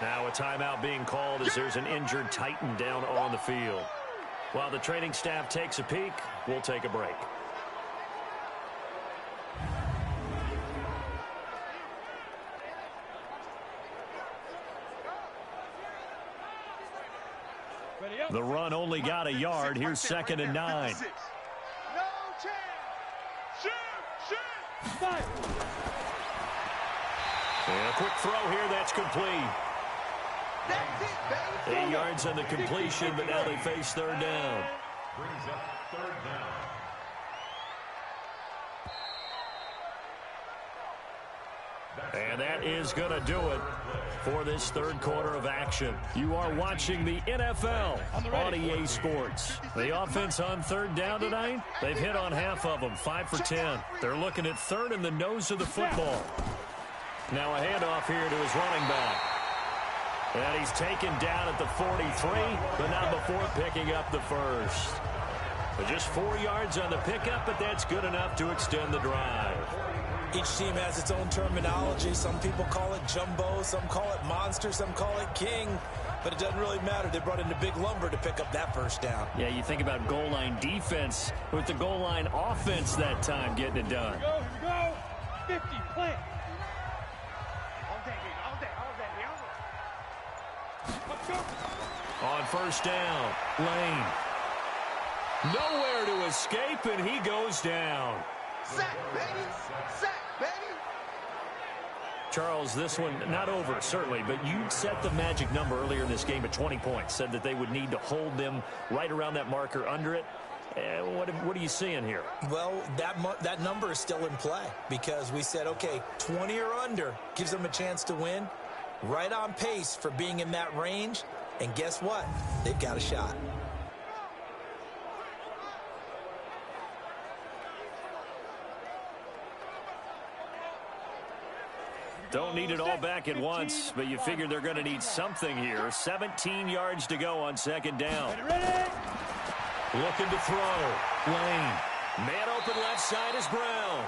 Now a timeout being called as there's an injured Titan down on the field. While the training staff takes a peek, we'll take a break. The run only got a yard. Here's 2nd and 9. No chance. Shoot. And a quick throw here. That's complete. That's it, baby. 8 yards on the completion, but now they face 3rd down. Brings up 3rd down. And that is going to do it for this 3rd quarter of action. You are watching the NFL on EA Sports. The offense on 3rd down tonight, they've hit on half of them, 5 for 10. They're looking at 3rd in the nose of the football. Now a handoff here to his running back. And he's taken down at the 43, but not before picking up the first. But just 4 yards on the pickup, but that's good enough to extend the drive. Each team has its own terminology. Some people call it jumbo, some call it monster, some call it king. But it doesn't really matter. They brought in the big lumber to pick up that first down. Yeah, you think about goal line defense with the goal line offense that time getting it done. Here we go. 50, plant. On first down, Lane. Nowhere to escape, and he goes down. Sack, baby. Sack, baby. Charles, this one not over, certainly, but you set the magic number earlier in this game at 20 points. Said that they would need to hold them right around that marker under it. What are you seeing here? Well, that number is still in play because we said, okay, 20 or under gives them a chance to win. Right on pace for being in that range. And guess what? They've got a shot. Don't need it all back at once, but you figure they're going to need something here. 17 yards to go on 2nd down. Looking to throw. Lane. Man open left side is Brown.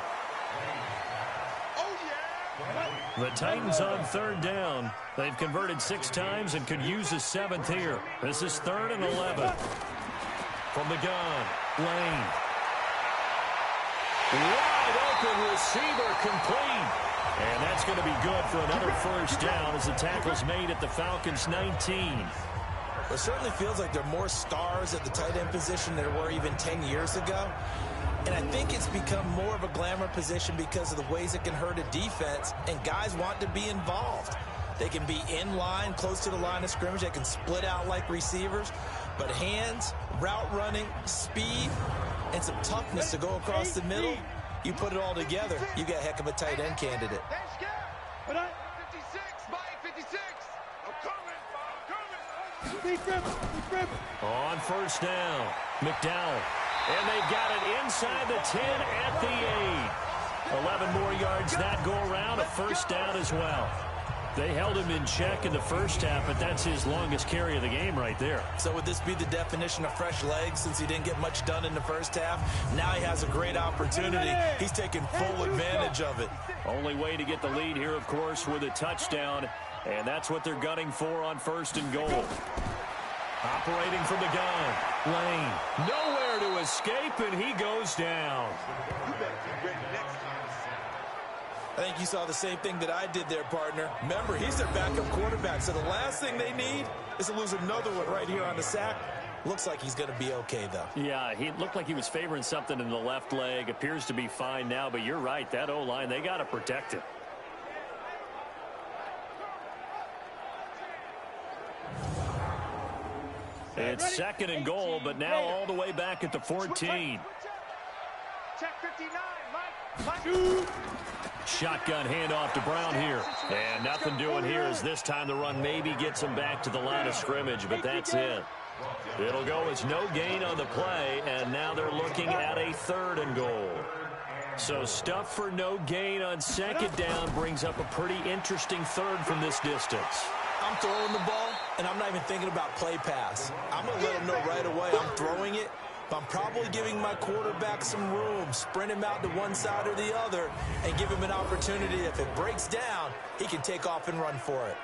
Oh, yeah. The Titans on 3rd down. They've converted 6 times and could use a 7th here. This is 3rd and 11. From the gun, Lane. Wide open receiver complete. And that's going to be good for another first down as the tackle's made at the Falcons' 19. It certainly feels like there are more stars at the tight end position than there were even 10 years ago. And I think it's become more of a glamour position because of the ways it can hurt a defense, and guys want to be involved. They can be in line, close to the line of scrimmage. They can split out like receivers. But hands, route running, speed, and some toughness to go across the middle, you put it all together, you got a heck of a tight end candidate. 56, Mike, 56. I'm coming. On first down, McDowell. And they've got it inside the 10 at the 8. 11 more yards that go around, a first down as well. They held him in check in the first half, but that's his longest carry of the game right there. So would this be the definition of fresh legs since he didn't get much done in the first half? Now he has a great opportunity. He's taking full advantage of it. Only way to get the lead here, of course, with a touchdown, and that's what they're gunning for on first and goal. Operating from the gun, Lane. Nowhere to escape, and he goes down. I think you saw the same thing that I did there, partner. Remember, he's their backup quarterback, so the last thing they need is to lose another one right here on the sack. Looks like he's going to be okay, though. Yeah, he looked like he was favoring something in the left leg. Appears to be fine now, but you're right. That O-line, they got to protect it. It's second and goal, but now all the way back at the 14. Check 59, Mike. Shotgun handoff to Brown here. And nothing doing here as this time the run maybe gets him back to the line of scrimmage, but that's it. It'll go as no gain on the play, and now they're looking at a third and goal. So stuff for no gain on second down brings up a pretty interesting third from this distance. I'm throwing the ball, and I'm not even thinking about play pass. I'm going to let him know right away I'm throwing it. But I'm probably giving my quarterback some room, sprint him out to one side or the other, and give him an opportunity. If it breaks down, he can take off and run for it.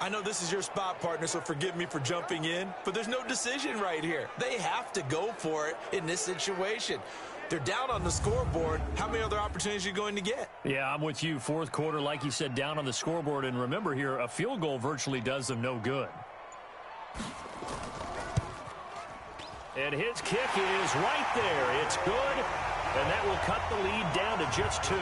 I know this is your spot, partner, so forgive me for jumping in, but there's no decision right here. They have to go for it in this situation. They're down on the scoreboard. How many other opportunities are you going to get? Yeah, I'm with you. Fourth quarter, like you said, down on the scoreboard. And remember here, a field goal virtually does them no good. And his kick is right there. It's good, and that will cut the lead down to just 2.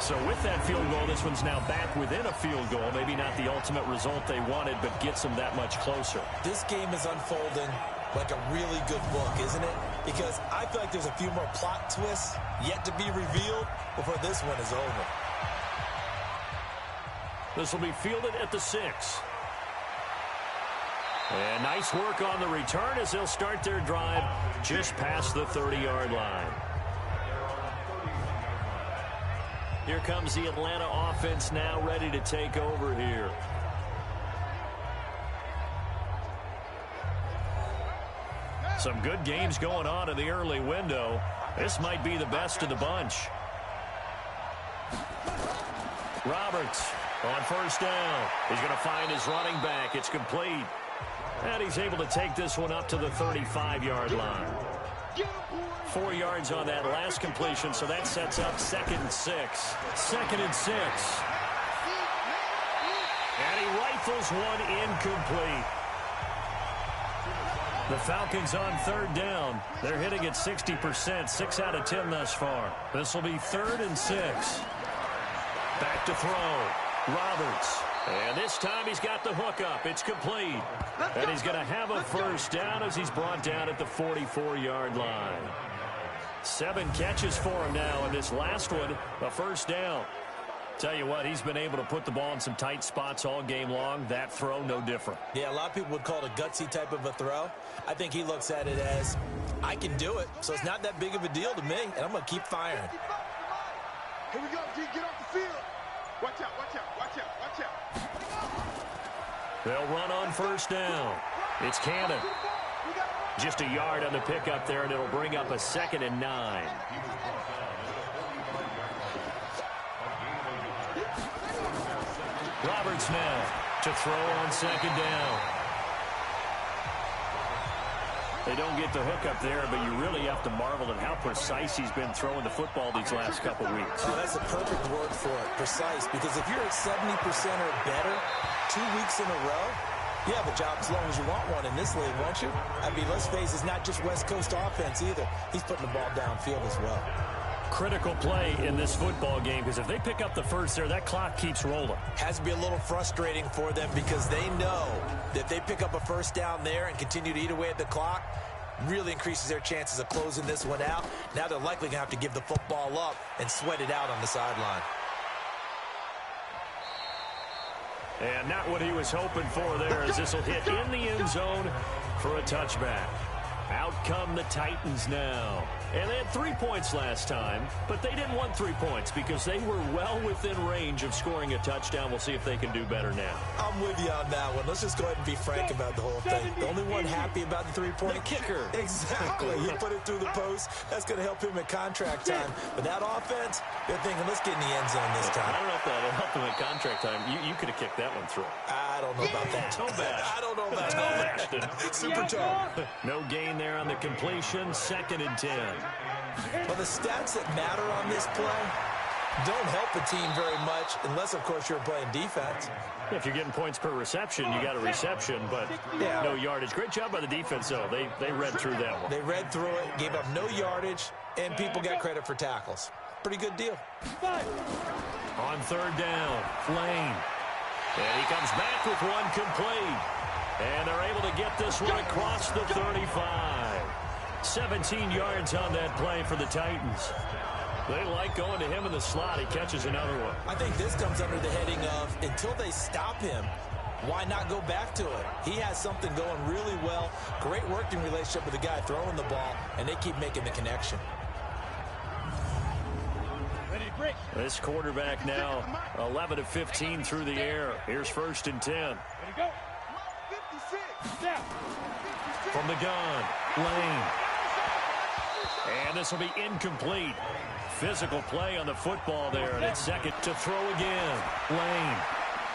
So with that field goal, this one's now back within a field goal. Maybe not the ultimate result they wanted, but gets them that much closer. This game is unfolding like a really good book, isn't it? Because I feel like there's a few more plot twists yet to be revealed before this one is over. This will be fielded at the 6. And nice work on the return as they'll start their drive just past the 30-yard line. Here comes the Atlanta offense now ready to take over here. Some good games going on in the early window. This might be the best of the bunch. Roberts on first down. He's going to find his running back. It's complete. And he's able to take this one up to the 35-yard line. 4 yards on that last completion, so that sets up 2nd and 6. 2nd and 6. And he rifles one incomplete. The Falcons on third down. They're hitting at 60%, 6 out of 10 thus far. This will be 3rd and 6. Back to throw. Roberts. And this time he's got the hook up. It's complete. And he's going to have a first down as he's brought down at the 44-yard line. 7 catches for him now, and this last one, a first down. Tell you what, he's been able to put the ball in some tight spots all game long. That throw, no different. Yeah, a lot of people would call it a gutsy type of a throw. I think he looks at it as, I can do it, so it's not that big of a deal to me, and I'm going to keep firing. Here we go, G, get off the field. Watch out, watch out, watch out, watch out. They'll run on first down. It's Cannon. Just a yard on the pickup there, and it'll bring up a 2nd and 9. Roberts now to throw on 2nd down. They don't get the hook up there, but you really have to marvel at how precise he's been throwing the football these last couple weeks. Oh, that's a perfect word for it, precise, because if you're at 70% or better 2 weeks in a row, You have a job as long as you want one in this league, won't you? I mean, let's face it, it's not just West Coast offense either. He's putting the ball downfield as well. Critical play in this football game, because if they pick up the first there, that clock keeps rolling. Has to be a little frustrating for them because they know that if they pick up a first down there and continue to eat away at the clock, really increases their chances of closing this one out. Now they're likely going to have to give the football up and sweat it out on the sideline. And not what he was hoping for there, as this will hit in the end zone for a touchback. Out come the Titans now. And they had 3 points last time, but they didn't want 3 points because they were well within range of scoring a touchdown. We'll see if they can do better now. I'm with you on that one. Let's just go ahead and be frank about the whole thing. The only one happy about the three-point the kicker. Exactly. He put it through the post. That's going to help him at contract time. But that offense, they're thinking, let's get in the end zone this time. I don't know if that'll help him at contract time. You could have kicked that one through. I don't know about that. Toe bash. I don't know about that. Super toe. No gain there on the completion. 2nd and 10. Well, the stats that matter on this play don't help a team very much unless, of course, you're playing defense. If you're getting points per reception, you got a reception, but no yardage. Great job by the defense, though. They read through that one. They read through it, gave up no yardage, and people got credit for tackles. Pretty good deal. On 3rd down, Lane. And he comes back with one complete. And they're able to get this one across the 35. 17 yards on that play for the Titans. They like going to him in the slot. He catches another one. I think this comes under the heading of, until they stop him, why not go back to it? He has something going really well. Great working relationship with the guy throwing the ball, and they keep making the connection. This quarterback now 11 of 15 through the air. Here's 1st and 10. From the gun, Lane. And this will be incomplete. Physical play on the football there, and it's 2nd to throw again. Lane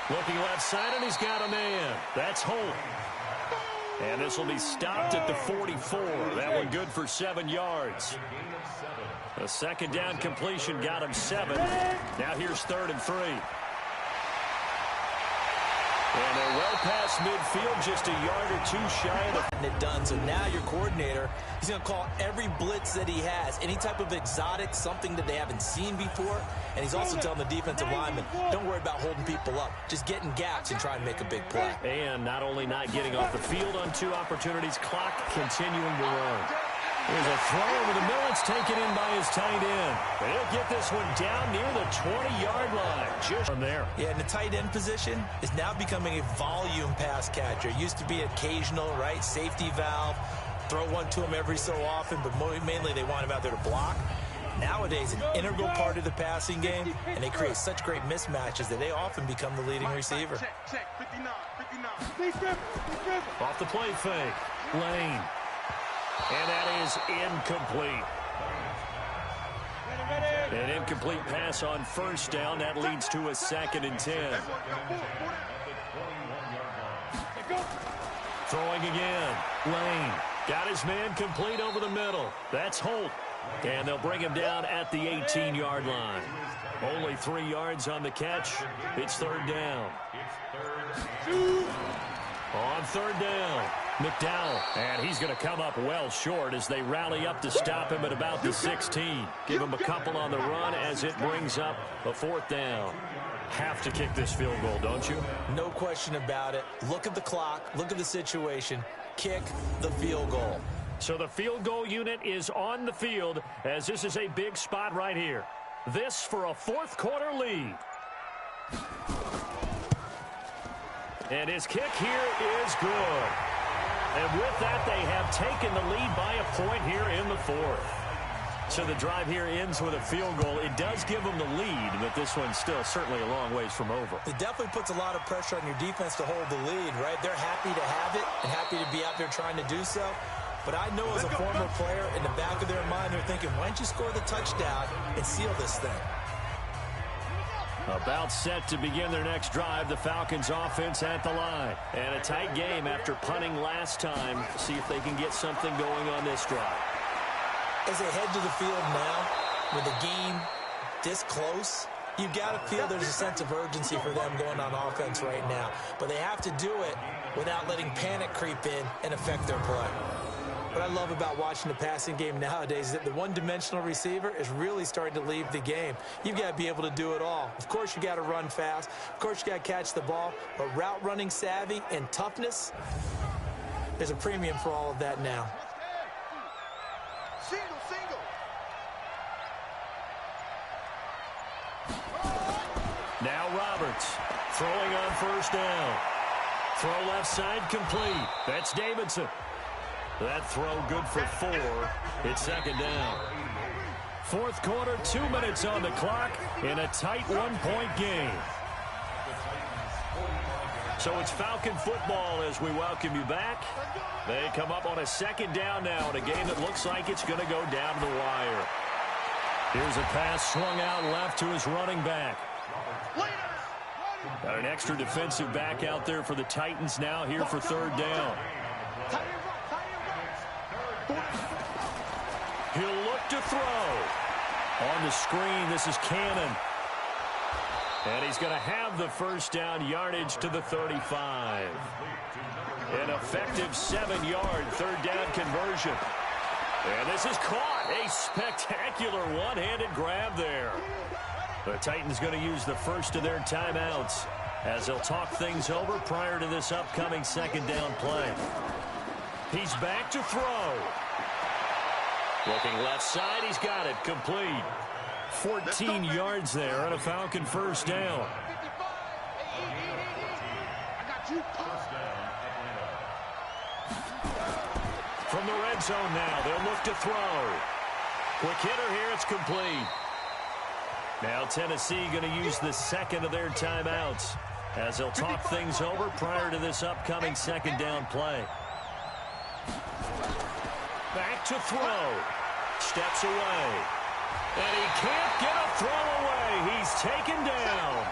looking left side, and he's got a man. That's Holt. And this will be stopped at the 44. That one good for 7 yards. The 2nd down completion got him 7. Now here's 3rd and 3. And they're well past midfield, just a yard or two shy of the... It done. So now your coordinator, he's going to call every blitz that he has, any type of exotic, something that they haven't seen before. And he's also telling the defensive lineman, don't worry about holding people up. Just get in gaps and try and make a big play. And not only not getting off the field on 2 opportunities, clock continuing to run. There's a throw over the middle. It's taken in by his tight end. But he'll get this one down near the 20-yard line. Just from there. Yeah, and the tight end position is now becoming a volume pass catcher. It used to be occasional, right? Safety valve. Throw one to him every so often, but mainly they want him out there to block. Nowadays, an integral part of the passing game, and they create such great mismatches that they often become the leading receiver. Check, 59. Off the play fake. Lane. And that is incomplete. An incomplete pass on 1st down. That leads to a 2nd and 10. Throwing again. Lane got his man complete over the middle. That's Holt. And they'll bring him down at the 18-yard line. Only 3 yards on the catch. It's 3rd down. On 3rd down, McDowell. And he's going to come up well short as they rally up to stop him at about the 16. Give him a couple on the run as it brings up a 4th down. Have to kick this field goal, don't you? No question about it. Look at the clock. Look at the situation. Kick the field goal. So the field goal unit is on the field as this is a big spot right here. This for a 4th quarter lead. And his kick here is good. And with that, they have taken the lead by a point here in the 4th. So the drive here ends with a field goal. It does give them the lead, but this one's still certainly a long ways from over. It definitely puts a lot of pressure on your defense to hold the lead, right? They're happy to have it and happy to be out there trying to do so. But I know as a former player, in the back of their mind, they're thinking, why don't you score the touchdown and seal this thing? About set to begin their next drive, the Falcons offense at the line. And a tight game after punting last time. See if they can get something going on this drive. As they head to the field now, with the game this close, You got to feel there's a sense of urgency for them going on offense right now. But they have to do it without letting panic creep in and affect their play. What I love about watching the passing game nowadays is that the one-dimensional receiver is really starting to leave the game. You've got to be able to do it all. Of course, you got to run fast. Of course, you got to catch the ball. But route running savvy and toughness, there's a premium for all of that now. Single, single. Now Roberts throwing on first down. Throw left side complete. That's Davidson. That throw good for 4. It's second down. Fourth quarter, 2 minutes on the clock in a tight one-point game. So it's Falcon football as we welcome you back. They come up on a second down now in a game that looks like it's going to go down to the wire. Here's a pass swung out left to his running back. Got an extra defensive back out there for the Titans now here for third down. He'll look to throw. On the screen, this is Cannon. And he's going to have the first down, yardage to the 35. An effective 7-yard third down conversion. And this is caught. A spectacular one-handed grab there. The Titans going to use the first of their timeouts as they'll talk things over prior to this upcoming second down play. He's back to throw. Looking left side, he's got it, complete. 14 yards there on a Falcon first down. From the red zone now, they'll look to throw. Quick hitter here, it's complete. Now Tennessee going to use the second of their timeouts as they'll talk things over prior to this upcoming second down play. Back to throw. Steps away. And he can't get a throw away. He's taken down.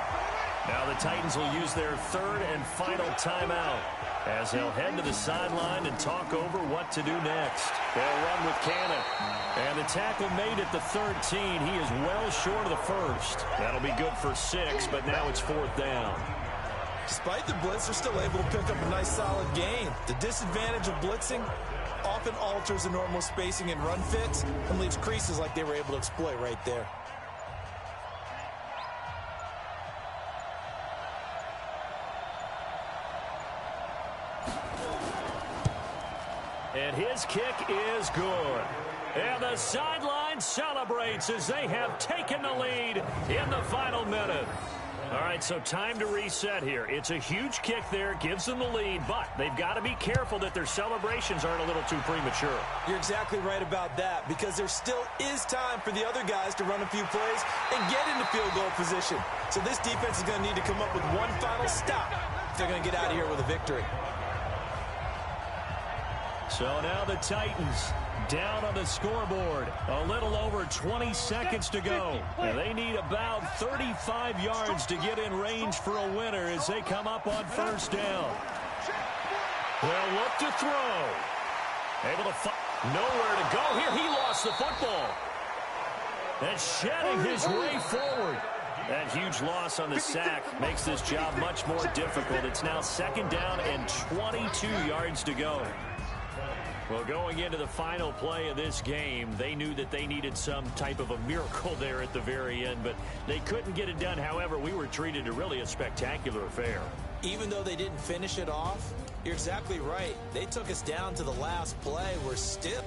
Now the Titans will use their third and final timeout as they'll head to the sideline and talk over what to do next. They'll run with Cannon. And the tackle made at the 13. He is well short of the first. That'll be good for 6, but now it's fourth down. Despite the blitz, they're still able to pick up a nice solid gain. The disadvantage of blitzing often alters the normal spacing and run fits and leaves creases like they were able to exploit right there. And his kick is good. And the sideline celebrates as they have taken the lead in the final minute. All right, so time to reset here. It's a huge kick there, gives them the lead, but they've got to be careful that their celebrations aren't a little too premature. You're exactly right about that, because there still is time for the other guys to run a few plays and get into field goal position. So this defense is going to need to come up with one final stop if they're going to get out of here with a victory. So now the Titans down on the scoreboard. A little over 20 seconds to go. And they need about 35 yards to get in range for a winner as they come up on first down. They'll look to throw. Able to find nowhere to go here. He lost the football. And shedding his way forward. That huge loss on the sack makes this job much more difficult. It's now second down and 22 yards to go. Well, going into the final play of this game, they knew that they needed some type of a miracle there at the very end, but they couldn't get it done. However, we were treated to really a spectacular affair. Even though they didn't finish it off, you're exactly right. They took us down to the last play. We're still